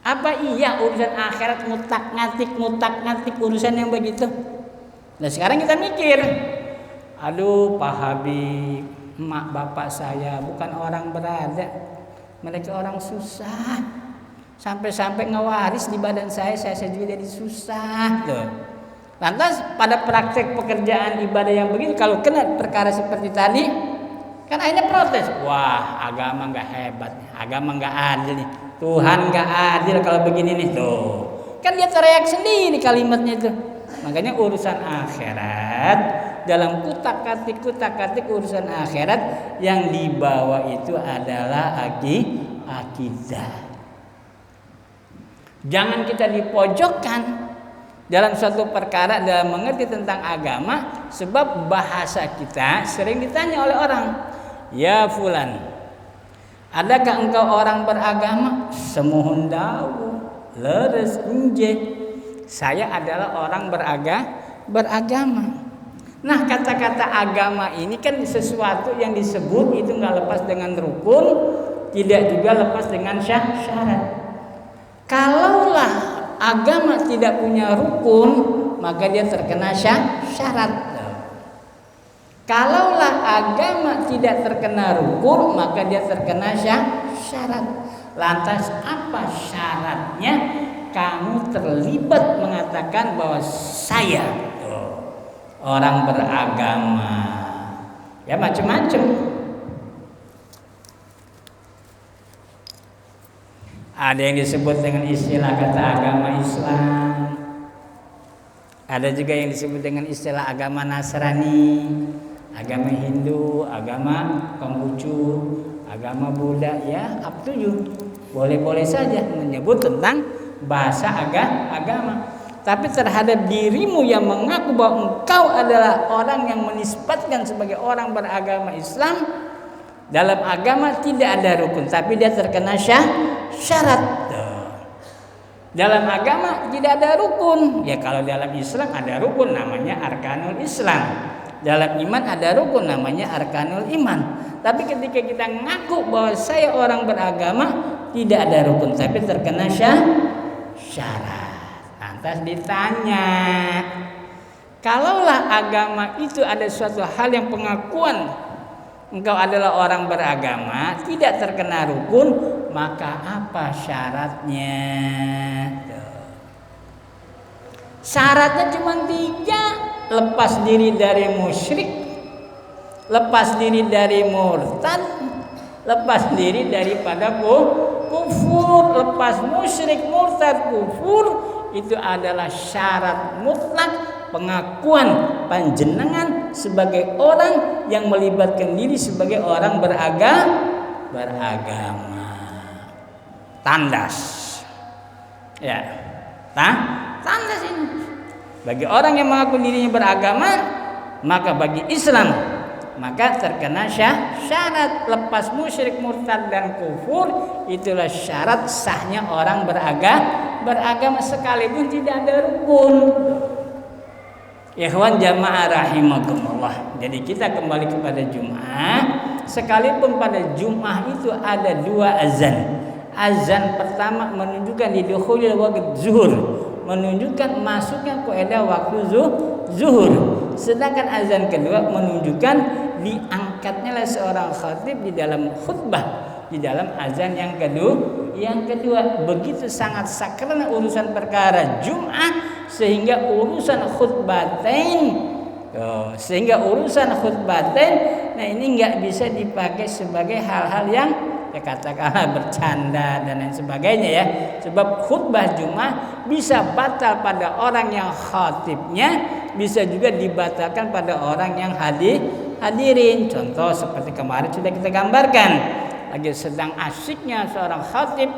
Apa iya urusan akhirat ngutak-ngatik urusan yang begitu? Nah sekarang kita mikir, aduh Pak Habib, emak bapak saya bukan orang berada, mereka orang susah. Sampai-sampai ngewaris di badan saya juga jadi susah. Tuh. Lantas pada praktek pekerjaan ibadah yang begini, kalau kena perkara seperti tadi, kan akhirnya protes. Wah, agama nggak hebat, agama nggak adil nih, Tuhan nggak adil kalau begini nih tuh. Kan dia teriak sendiri kalimatnya itu. Makanya urusan akhirat, dalam kutak-katik urusan akhirat yang dibawa itu adalah akidah. Jangan kita dipojokkan dalam suatu perkara dalam mengerti tentang agama, sebab bahasa kita sering ditanya oleh orang, ya fulan, adakah engkau orang beragama? Semuhun dawu leres enje, saya adalah orang beragama. Nah kata-kata agama ini kan sesuatu yang disebut itu nggak lepas dengan rukun, tidak juga lepas dengan syarat. Kalaulah agama tidak punya rukun, maka dia terkena syarat. Kalaulah agama tidak terkena rukun, maka dia terkena syarat. Lantas apa syaratnya? Kamu terlibat mengatakan bahwa saya orang beragama. Ya macam-macam. Ada yang disebut dengan istilah kata agama Islam. Ada juga yang disebut dengan istilah agama Nasrani, agama Hindu, agama Konghucu, agama Buddha, ya up to you. Boleh-boleh saja menyebut tentang bahasa agama. Tapi terhadap dirimu yang mengaku bahwa engkau adalah orang yang menisbatkan sebagai orang beragama Islam, dalam agama tidak ada rukun, tapi dia terkena syarat. Dalam agama tidak ada rukun. Ya kalau dalam Islam ada rukun namanya arkanul Islam. Dalam iman ada rukun namanya arkanul iman. Tapi ketika kita ngaku bahwa saya orang beragama, tidak ada rukun, tapi terkena syarat. Lantas ditanya, kalaulah agama itu ada suatu hal yang pengakuan engkau adalah orang beragama, tidak terkena rukun, maka apa syaratnya? Syaratnya cuma 3: lepas diri dari musyrik, lepas diri dari murtad, lepas diri daripada kufur. Lepas musyrik, murtad, kufur itu adalah syarat mutlak pengakuan panjenengan sebagai orang yang melibatkan diri sebagai orang beragama. Tandas. Ya. Tandas ini. Bagi orang yang mengaku dirinya beragama, maka bagi Islam maka terkena syarat lepas musyrik, murtad dan kufur, itulah syarat sahnya orang beragama sekalipun tidak ada rukun. Ikhwan jamaah rahimakumullah. Jadi kita kembali kepada Jumat. Sekalipun pada Jumat itu ada 2 azan. Azan pertama menunjukkan didukhulil waqt zuhur, menunjukkan masuknya qaedah waktu zuhur. Sedangkan azan kedua menunjukkan diangkatnya seorang khatib di dalam khutbah, di dalam azan yang kedua. Begitu sangat sakralnya urusan perkara Jumat sehingga urusan khutbatain nah ini nggak bisa dipakai sebagai hal-hal yang ya katakanlah bercanda dan lain sebagainya ya. Sebab khutbah Jumat bisa batal pada orang yang khatibnya, bisa juga dibatalkan pada orang yang hadirin. Contoh seperti kemarin sudah kita gambarkan, lagi sedang asyiknya seorang khatib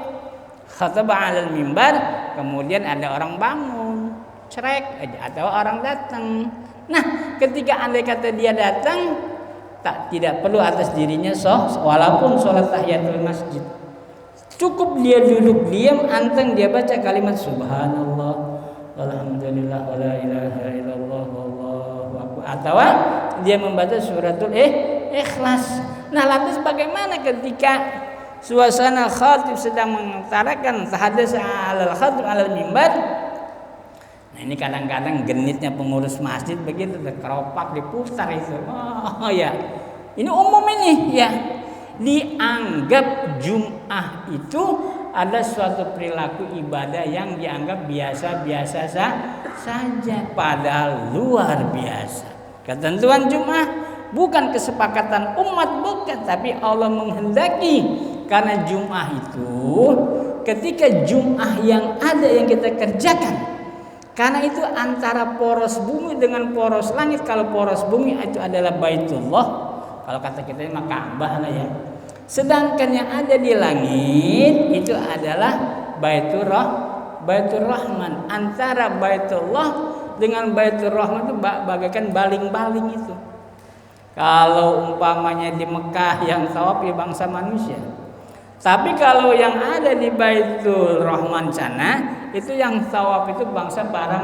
khatbah 'alal mimbar, kemudian ada orang bangun, cerek aja atau orang datang. Nah, ketika andai kata dia datang, tidak perlu atas dirinya walaupun sholat tahiyatul masjid, cukup dia duduk diam, anteng dia baca kalimat subhanallah alhamdulillah wala ilaha illallah wallahu akbar, atau dia membaca suratul ikhlas. Nah, lantas bagaimana ketika suasana khatib sedang mengutarakan tahadats alal khatib alal mimbar? Nah, ini kadang-kadang genitnya pengurus masjid begitu, keropak diputar itu. Oh ya, ini umum ini ya. Dianggap Jum'ah itu ada suatu perilaku ibadah yang dianggap biasa-biasa saja, padahal luar biasa. Ketentuan Jum'ah bukan kesepakatan umat, bukan, tapi Allah menghendaki. Karena Jum'ah itu ketika Jum'ah yang ada yang kita kerjakan, karena itu antara poros bumi dengan poros langit. Kalau poros bumi itu adalah Baitullah, kalau kata kita ini Ka'bah lah ya. Sedangkan yang ada di langit itu adalah Baitur Rahman. Antara Baitullah dengan Baitur Rahman itu bagaikan baling-baling itu. Kalau umpamanya di Mekah yang tawaf ya bangsa manusia. Tapi kalau yang ada di Baitul Rahman sana, itu yang tawaf itu bangsa para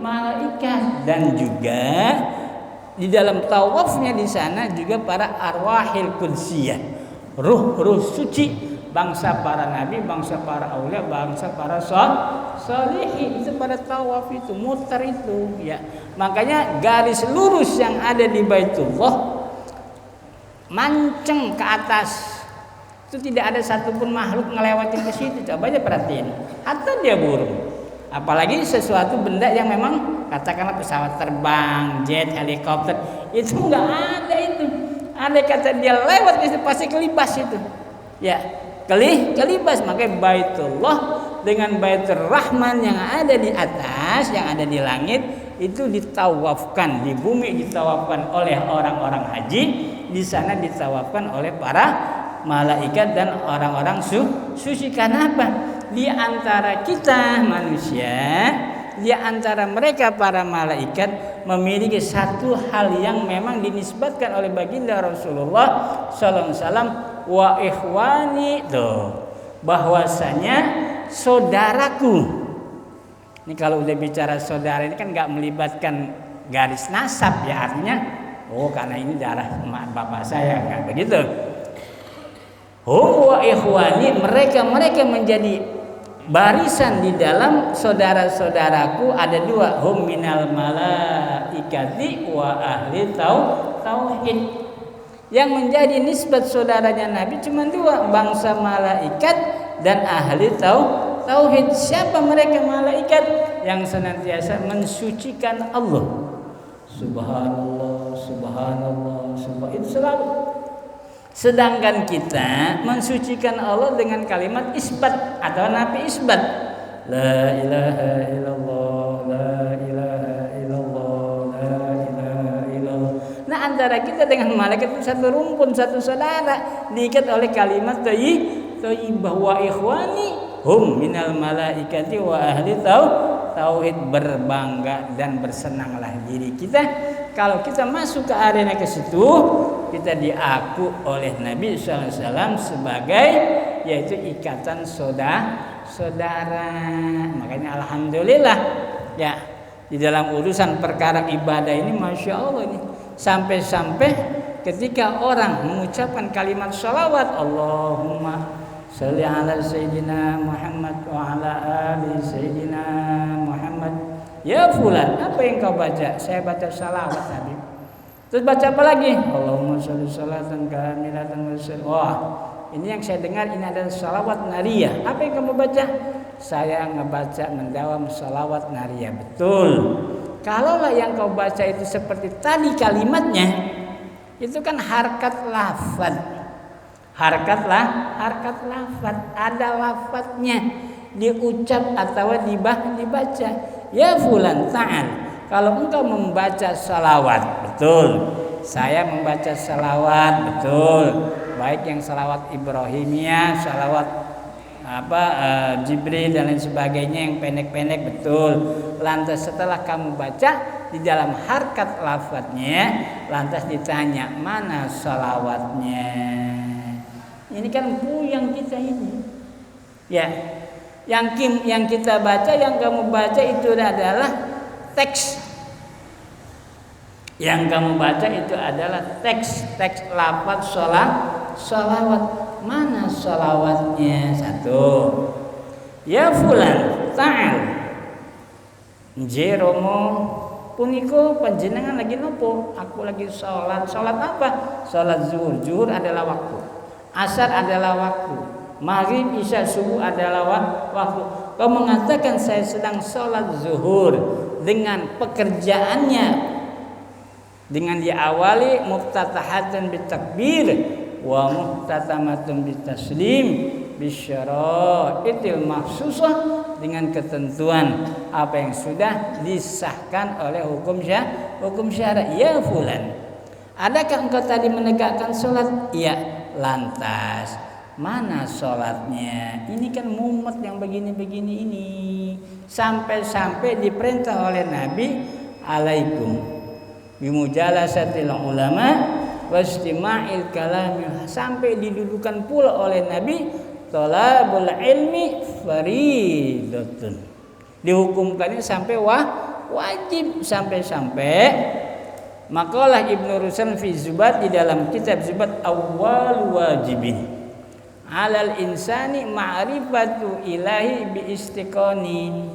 malaikat, dan juga di dalam tawafnya di sana juga para arwahil qudsiyah, ruh suci, bangsa para nabi, bangsa para aulia, bangsa para sholihin, itu pada tawaf itu muter itu ya. Makanya garis lurus yang ada di Baitullah manceng ke atas, itu tidak ada satupun makhluk ngelewatin ke situ. Coba aja perhatiin, atau dia burung, apalagi sesuatu benda yang memang katakanlah pesawat terbang, jet, helikopter, itu nggak ada itu. Andai kata dia lewat itu pasti kelibas itu, ya kelibas. Makanya Baitullah dengan Baitur Rahman yang ada di atas, yang ada di langit itu ditawafkan, di bumi ditawafkan oleh orang-orang haji, di sana ditawafkan oleh para malaikat dan orang-orang suci. Karena apa? Di antara kita manusia, di antara mereka para malaikat memiliki satu hal yang memang dinisbatkan oleh baginda Rasulullah sallallahu alaihi wasallam, wa ikhwani, bahwasanya saudaraku. Ini kalau udah bicara saudara ini kan nggak melibatkan garis nasab ya, artinya karena ini darah emak bapak saya, nggak begitu. Wa ikhwani, mereka menjadi barisan di dalam saudara-saudaraku. Ada dua, hum minal malaikati wa ahli tauhid. Yang menjadi nisbat saudaranya Nabi cuma dua, bangsa malaikat dan ahli tauhid. Siapa mereka malaikat? Yang senantiasa mensucikan Allah. Subhanallah, subhanallah, subhanallah, itu selalu. Sedangkan kita mensucikan Allah dengan kalimat isbat atau nafi isbat. La ilaha illallah, la ilaha illallah, la ilaha illallah. Nah, antara kita dengan malaikat itu satu rumpun, satu saudara, diikat oleh kalimat thayyibah. Wa ikhwani hum minal malaikati wa ahli tauhid. Berbangga dan bersenanglah diri kita kalau kita masuk ke arena ke situ, kita diaku oleh Nabi SAW sebagai yaitu ikatan saudara. Makanya alhamdulillah ya, di dalam urusan perkara ibadah ini masya Allah ini, sampai-sampai ketika orang mengucapkan kalimat sholawat, Allahumma sholli ala sayyidina Muhammad wa ala ali sayyidina Muhammad, ya fulan, apa yang kau baca? Saya baca salawat Nabi. Terus baca apa lagi? Allahumma sholli sholatan kamilatan wa sallim. Wah, ini yang saya dengar ini adalah salawat nariyah. Apa yang kamu baca? Saya ngebaca mendawam salawat nariyah. Betul. Kalaulah yang kau baca itu seperti tadi kalimatnya, itu kan harkat lafaz. Harkat lafaz, ada lafaznya diucap atau dibaca. Ya fulan ta'al, kalau engkau membaca salawat, betul. Saya membaca salawat, betul. Baik yang salawat Ibrahimiyah, salawat Jibril dan lain sebagainya yang pendek-pendek, betul. Lantas setelah kamu baca di dalam harkat lafadznya, lantas ditanya mana salawatnya. Ini kan puyeng kita ini. Ya, yang kita baca, yang kamu baca itu adalah teks. Yang kamu baca itu adalah teks lafaz salawat. Mana salawatnya? Satu. Ya fulan ta'al. Jeromo puniko panjenengan lagi nopo? Aku lagi sholat. Sholat apa? Sholat zuhur. Zuhur adalah waktu. Asar adalah waktu. Maghrib, isya, subuh adalah waktu. Kau mengatakan saya sedang sholat zuhur dengan pekerjaannya, dengan diawali muftatahatun bitakbir wa muhtatamatun bitaslim bisyara'itil mahsusah, dengan ketentuan apa yang sudah disahkan oleh hukum syara. Ya fulan, adakah engkau tadi menegakkan sholat? Iya. Lantas mana sholatnya? Ini kan mumet yang begini-begini ini. Sampai diperintah oleh Nabi, alaikum bimujalasatil ulama wastima'il kalami, sampai didudukan pula oleh Nabi, thalabul ilmi faridatun, dihukumkannya sampai wajib, sampai makalah Ibnu Ruslan fi Zubat, di dalam kitab Zubat, awwal wajibin alal insani ma'rifatu ilahi bi istiqoni.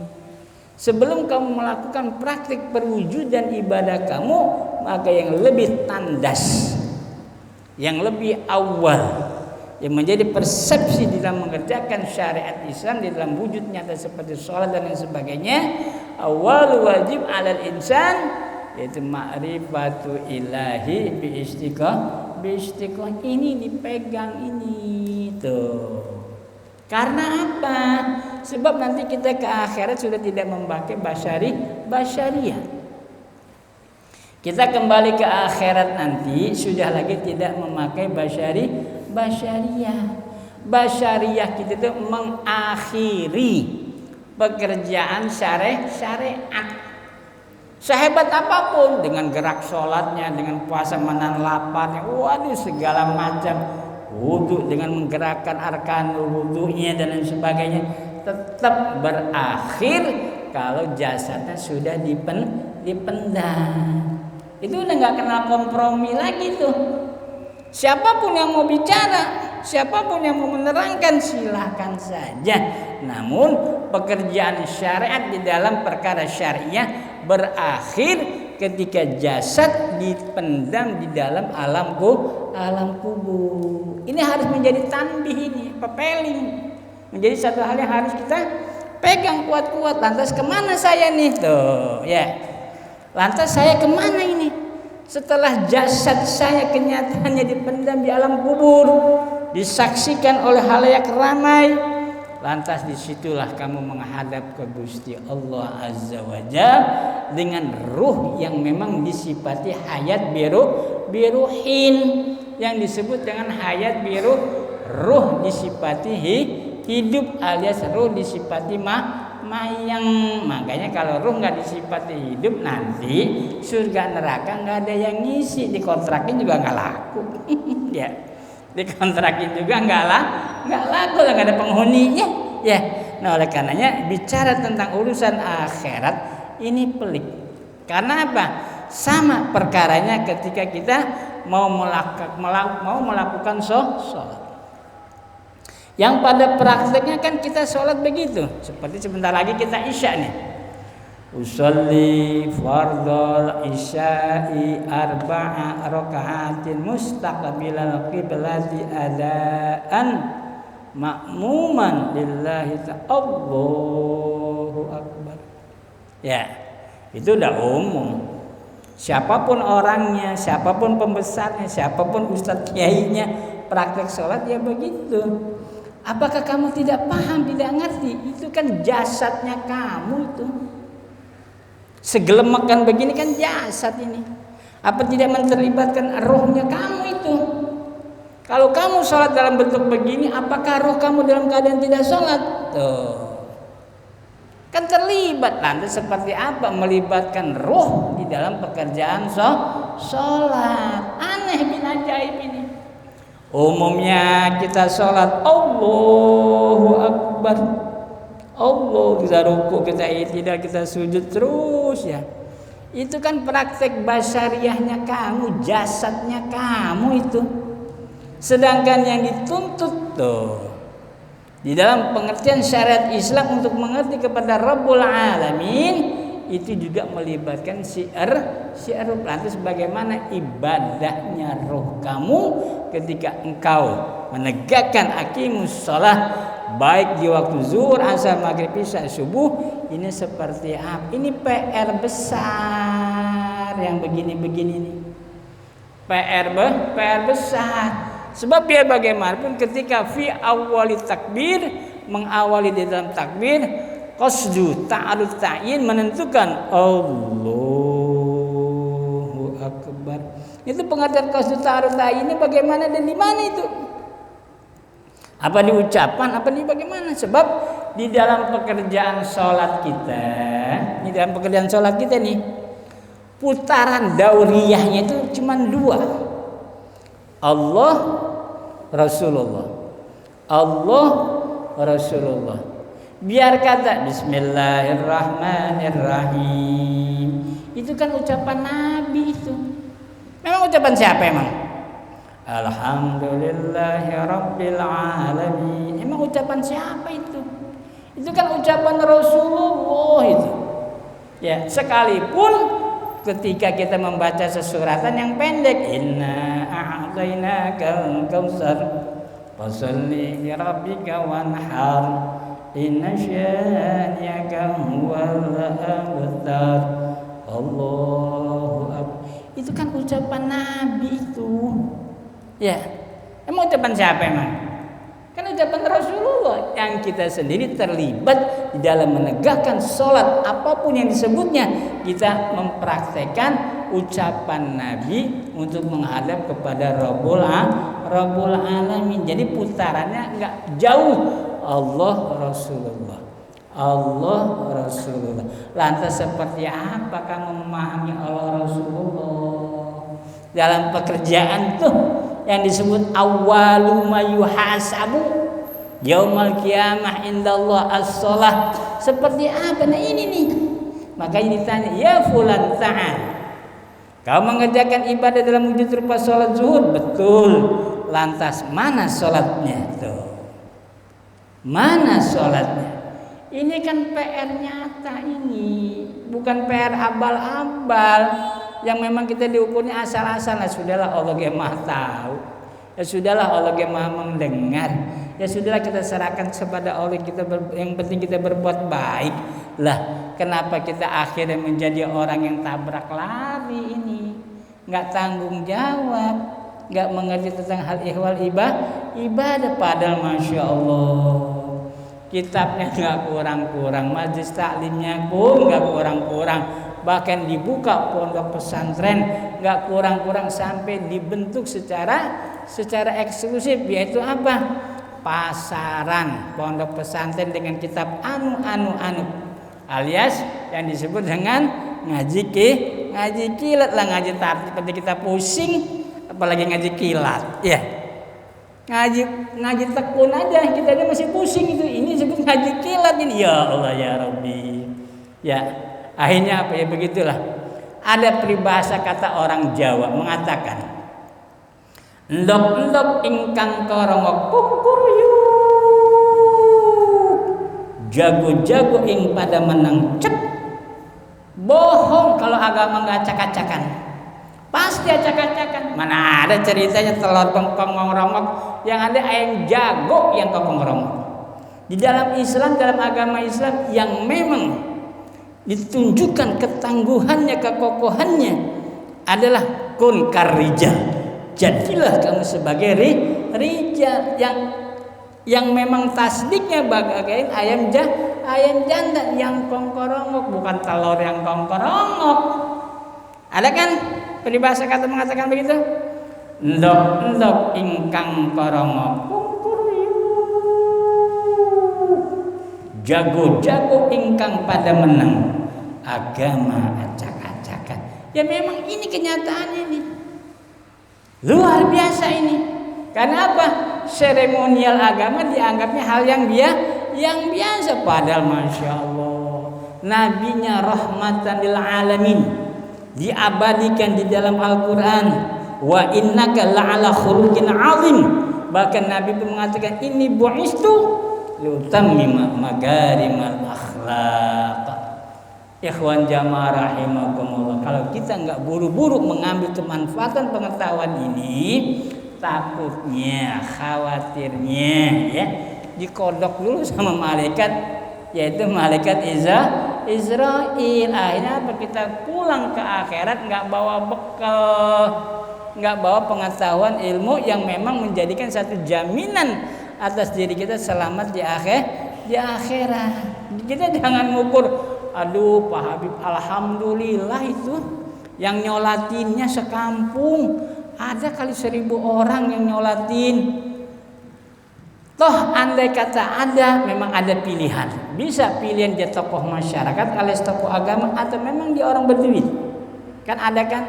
Sebelum kamu melakukan praktik perwujudan ibadah kamu, maka yang lebih tandas, yang lebih awal, yang menjadi persepsi di dalam mengerjakan syariat Islam di dalam wujud nyata seperti sholat dan lain sebagainya, awal wajib alal insan, yaitu ma'rifatu ilahi bi istiqah. Ini dipegang ini tuh. Karena apa? Sebab nanti kita ke akhirat sudah tidak memakai basyariyah. Kita kembali ke akhirat nanti sudah lagi tidak memakai basyariyah. Basyariyah kita itu mengakhiri pekerjaan syariat. Sehebat apapun, dengan gerak sholatnya, dengan puasa menahan laparnya, waduh segala macam, wudu dengan menggerakkan arkanul wudunya dan lain sebagainya, tetap berakhir kalau jasadnya sudah dipendam. Itu udah nggak kenal kompromi lagi tuh. Siapapun yang mau bicara, siapapun yang mau menerangkan, silahkan saja. Namun pekerjaan syariat di dalam perkara syariah berakhir ketika jasad dipendam di dalam alam kubur. Ini harus menjadi tanbih, ini pepeling, menjadi satu hal yang harus kita pegang kuat-kuat. Lantas kemana saya nih? Tuh ya. Lantas saya kemana ini? Setelah jasad saya kenyataannya dipendam di alam kubur, disaksikan oleh halayak ramai, lantas disitulah kamu menghadap ke Gusti Allah Azza wa Jalla dengan ruh yang memang disifati hayat biruhin, yang disebut dengan hayat biruh. Ruh disifati hidup alias ruh disifati mayang. Makanya kalau ruh nggak disifati hidup, nanti surga neraka nggak ada yang ngisi, dikontrakin juga nggak laku. Ya, dikontrakin juga nggak laku, nggak ada penghuninya. Ya, nah oleh karenanya bicara tentang urusan akhirat ini pelik. Karena apa? Sama perkaranya ketika kita mau melakukan sholat. Yang pada prakteknya kan kita sholat begitu. Seperti sebentar lagi kita isya nih. Usolli fardhal isya'i arba'a raka'atin mustaqbilal qiblati adaan ma'muman lillahi ta'ala. Allahu akbar. Ya, itu udah umum. Siapapun orangnya, siapapun pembesarnya, siapapun ustadz kiainya, praktek sholat ya begitu. Apakah kamu tidak paham, tidak ngerti? Itu kan jasadnya kamu itu. Segelemakan begini kan jasad ini. Apa tidak menterlibatkan rohnya kamu itu? Kalau kamu sholat dalam bentuk begini, apakah roh kamu dalam keadaan tidak sholat? Tuh. Kan terlibat. Lantas seperti apa melibatkan roh di dalam pekerjaan sholat? Aneh bin ajaib ini. Umumnya kita sholat Allahu Akbar, Allah, kita ruku, kita i'tidal, kita sujud terus ya. Itu kan praktek basyariahnya kamu, jasadnya kamu itu. Sedangkan yang dituntut tuh di dalam pengertian syariat Islam untuk mengerti kepada Rabbul Alamin itu juga melibatkan syiar lantas bagaimana ibadahnya roh kamu ketika engkau menegakkan aqimus shalah baik di waktu zuhur, asar, maghrib, isya, subuh. Ini seperti apa? Ini PR besar yang begini-begini nih. PR besar. Sebab ya bagaimanapun ketika fi awali takbir, mengawali di dalam takbir, qasdu ta'arud ta'yin menentukan Allahu Akbar. Itu pengertian qasdu ta'arud ta'yin ini bagaimana dan di mana itu? Apa di ucapan, apa di bagaimana? Sebab di dalam pekerjaan sholat kita, nih, putaran dauriyahnya itu cuma 2. Allah Rasulullah. Allah Rasulullah. Biar kata Bismillahirrahmanirrahim. Itu kan ucapan Nabi itu. Memang ucapan siapa emang? Alhamdulillahirabbil alamin. Emang ucapan siapa itu? Itu kan ucapan Rasulullah itu. Ya, sekalipun ketika kita membaca sesuratan yang pendek, inna a'tainakal kautsar fasholli li rabbika wanhar inna syani'aka huwal abtar. Allahu akbar. Itu kan ucapan Nabi itu. Ya. Emang ucapan siapa emang? Kan ucapan Rasulullah yang kita sendiri terlibat di dalam menegakkan sholat apapun yang disebutnya, kita mempraktekkan ucapan Nabi untuk menghadap kepada Rabbul Alamin. Jadi putarannya enggak jauh. Allah Rasulullah. Allah Rasulullah. Lantas seperti apa kamu memahami Allah Rasulullah? Dalam pekerjaan tuh yang disebut awwalu ma yuhasabu yaumal qiyamah indallah as-shalah. Seperti apa? Nah ini nih. Makanya ditanya, ya fulan ta'al, kau mengerjakan ibadah dalam wujud rupa sholat zuhur? Betul. Lantas mana sholatnya? Tuh. Mana sholatnya? Ini kan PR nyata ini, bukan PR abal-abal yang memang kita diukurnya asal-asal. Nah, sudahlah Allah yang Maha tahu. Ya sudahlah Allah yang Maha mendengar. Ya sudahlah kita serahkan kepada Allah, yang penting kita berbuat baik. Lah, kenapa kita akhirnya menjadi orang yang tabrak lari ini? Enggak tanggung jawab, enggak mengerti tentang hal ihwal ibadah. Padahal Masya Allah, kitabnya enggak kurang-kurang, majelis taklimnya pun enggak kurang-kurang. Bahkan dibuka pondok pesantren nggak kurang-kurang sampai dibentuk secara eksklusif, yaitu apa? Pasaran pondok pesantren dengan kitab anu alias yang disebut dengan ngaji kilat lah, ngaji tartib seperti kita pusing apalagi ngaji kilat ya. Ngaji tekun aja kita aja masih pusing itu, ini disebut ngaji kilat ini. Ya Allah ya Rabbi ya. Akhirnya apa ya, begitulah. Ada peribahasa kata orang Jawa mengatakan, endok-endok ingkang korongok kukuruyuk, jago-jago ing pada menang cek. Bohong kalau agama nggak acak-acakan, pasti acak-acakan. Mana ada ceritanya telur bengkong ngerongok, yang ada ayam jago yang kokong ngerongok. Di dalam Islam, dalam agama Islam yang memang ditunjukkan ketangguhannya, kekokohannya adalah kun karrijal, jadilah kamu sebagai rijal yang memang tasdiknya bagaikan ayam jantan yang kongkorongok, bukan telur yang kongkorongok. Ada kan peribahasa kata mengatakan begitu? Endok ingkang korongok, jago ingkang pada menang, agama acak-acakan. Ya memang ini kenyataannya nih. Luar biasa ini. Karena apa? Seremonial agama dianggapnya hal yang biasa. Padahal Masya Allah, nabinya rahmatan lil alamin, diabadikan di dalam Al-Quran. Wa innaka la'ala khuluqin azim. Bahkan Nabi pun mengatakan, ini bu'istu liutammima magarimal akhlaq. Ikhwan jamaah rahimakumullah, kalau kita enggak buru-buru mengambil kemanfaatan pengetahuan ini, takutnya, khawatirnya ya dikodok dulu sama malaikat, yaitu malaikat Israel. Akhirnya apa? Kita pulang ke akhirat nggak bawa bekal, nggak bawa pengetahuan ilmu yang memang menjadikan satu jaminan atas diri kita selamat di akhirat. Kita jangan ngukur, aduh Pak Habib alhamdulillah itu yang nyolatinnya sekampung, ada kali 1000 orang yang nyolatin. Toh andai kata ada, memang ada pilihan. Bisa pilihan dia tokoh masyarakat alias tokoh agama, atau memang dia orang berduit. Kan ada kan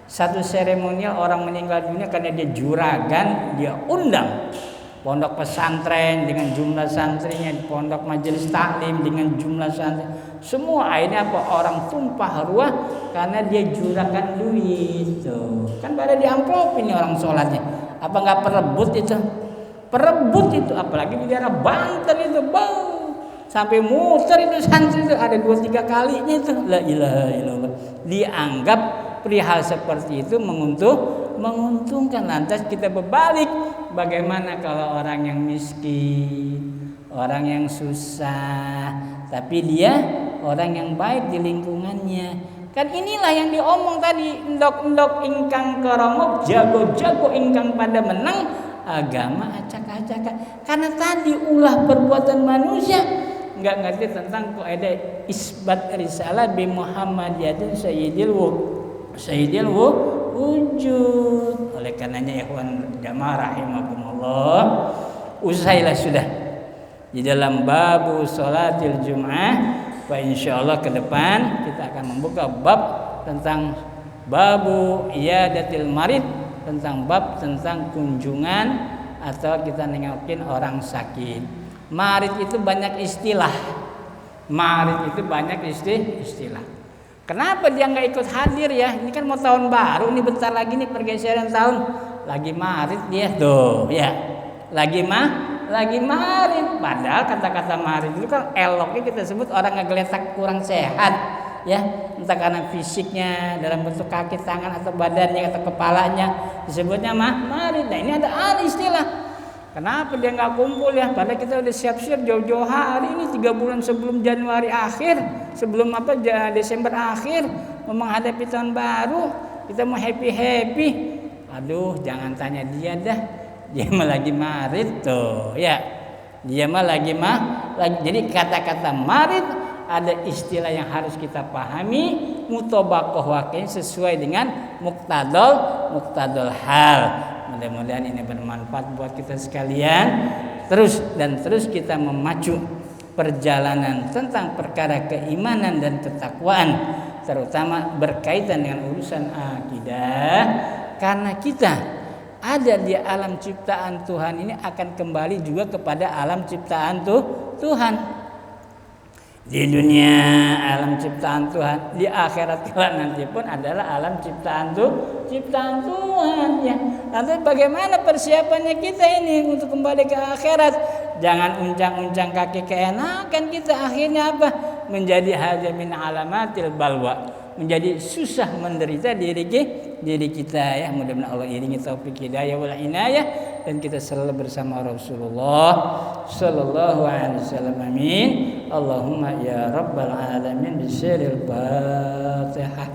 satu seremonial orang meninggal dunia karena dia juragan, dia undang pondok pesantren dengan jumlah santrinya, pondok majelis taklim dengan jumlah santri, semua akhirnya apa? Orang tumpah ruah karena dia juragan duit. Tuh kan pada diamplopin nih orang sholatnya. Apa nggak perebut itu? Perebut itu, apalagi di daerah Banten itu, bang, sampai muter itu santri itu ada 2-3 kalinya itu. La ilaha illallah. Dianggap perihal seperti itu menguntungkan. Lantas kita berbalik, bagaimana kalau orang yang miskin, orang yang susah, tapi dia orang yang baik di lingkungannya. Kan inilah yang diomong tadi, endok ingkang kerongok, jago ingkang pada menang, agama acak-acakan. Karena tadi ulah perbuatan manusia, nggak ngerti tentang kaidah isbat risalah bi Muhammadiyatin sayyidil wujud. Oleh karenanya ikhwan jamaah rahimakumullah, usailah sudah di dalam babu sholatil jum'ah. Wa insyaallah ke depan kita akan membuka bab tentang babu iyadatil marid, tentang bab tentang kunjungan atau kita nengokin orang sakit. Marid itu banyak istilah. Istilah. Kenapa dia nggak ikut hadir ya? Ini kan mau tahun baru, ini bentar lagi nih pergeseran tahun. Lagi marid dia tuh, ya. Lagi marid. Padahal kata-kata marid itu kan eloknya kita sebut orang ngegeletak kurang sehat, ya. Entah karena fisiknya dalam bentuk kaki, tangan atau badannya atau kepalanya disebutnya marid. Nah, ini ada istilah. Kenapa dia nggak kumpul ya? Padahal kita udah siap-siap jauh-jauh hari ini 3 bulan sebelum Januari akhir, sebelum Desember akhir, mau menghadapi tahun baru, kita mau happy. Aduh, jangan tanya dia dah, dia mah lagi marid tuh, ya. Dia mah lagi. Jadi kata-kata marid ada istilah yang harus kita pahami, mutabaqah waqi' sesuai dengan muqtadal hal. Mudah-mudahan ini bermanfaat buat kita sekalian. Terus kita memacu perjalanan tentang perkara keimanan dan ketakwaan, terutama berkaitan dengan urusan akidah. Karena kita ada di alam ciptaan Tuhan ini akan kembali juga kepada alam ciptaan Tuhan. Di dunia alam ciptaan Tuhan, di akhirat kelak nanti pun adalah alam ciptaan Tuhan ya. Nanti bagaimana persiapannya kita ini untuk kembali ke akhirat? Jangan uncang-uncang kaki keenakan kita, akhirnya apa? Menjadi haja min alamatil balwa, menjadi susah menderita diri kita ya. Mudah-mudahan Allah iringi taufik hidayah wal inayah dan kita selalu bersama Rasulullah sallallahu alaihi wasallam. Amin. Allahumma ya rabbal alamin. Bisiril Fatihah.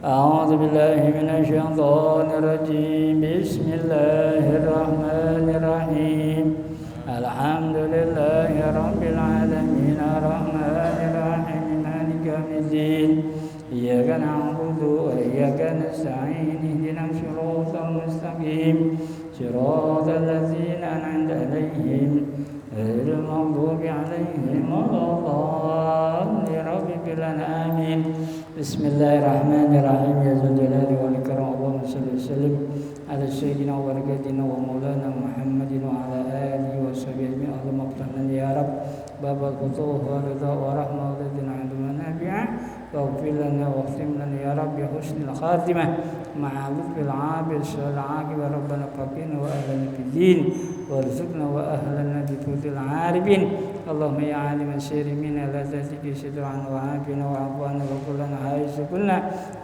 أعوذ بالله من الشيطان الرجيم بسم الله الرحمن الرحيم الحمد لله رب العالمين الرحمن الرحيم مالك يوم الدين إياك نعبد وإياك نستعين اهدنا الصراط المستقيم صراط الذين أنعمت عليهم غير المغضوب عليهم ولا الضالين رب اغفر لنا آمين بسم الله الرحمن الرحيم يا ذا الجلال والإكرام اللهم صل وسلم على سيدنا وبركاتنا ومولانا محمد وعلى آله وصحبه أجمعين اللهم افتح لنا يا رب باب الفتوح والرضا ورحمة ولدنا علما نافعا واغفر لنا واختم لنا يا رب بحسن الخاتمة مع لطف العابد والعاقبة ربنا فقنا وأهلنا في الدين وارزقنا وأهلنا بفوز العارفين اللهم يا عالم السير منا لا تهتك ستر عنا وعافنا وعفوانا وكلنا حيث كنا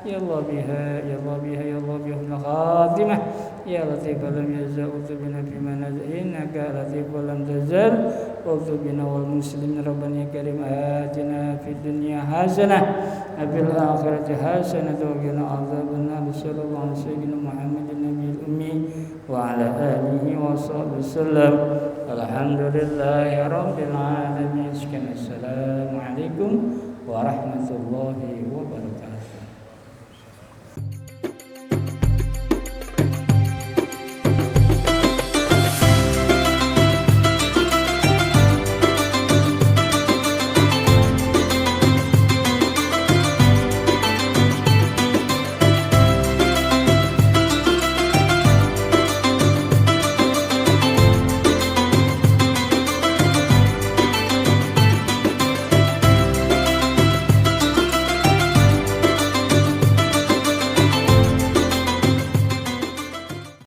يا الله بها يا الله بها يا الله بحسن الخاتمة يا لطيف لم يزل بنا فيما نزل إنك لطيف ولم تزل واغفر بنا والمسلمين ربنا يا كريم آتنا في الدنيا حسنة وفي الآخرة حسنة وقنا عذاب النار صلى الله على سيدنا محمد النبي الأمي وعلى آله وصحبه وسلم الحمد لله رب العالمين. السلام عليكم warahmatullahi wabarakatuh.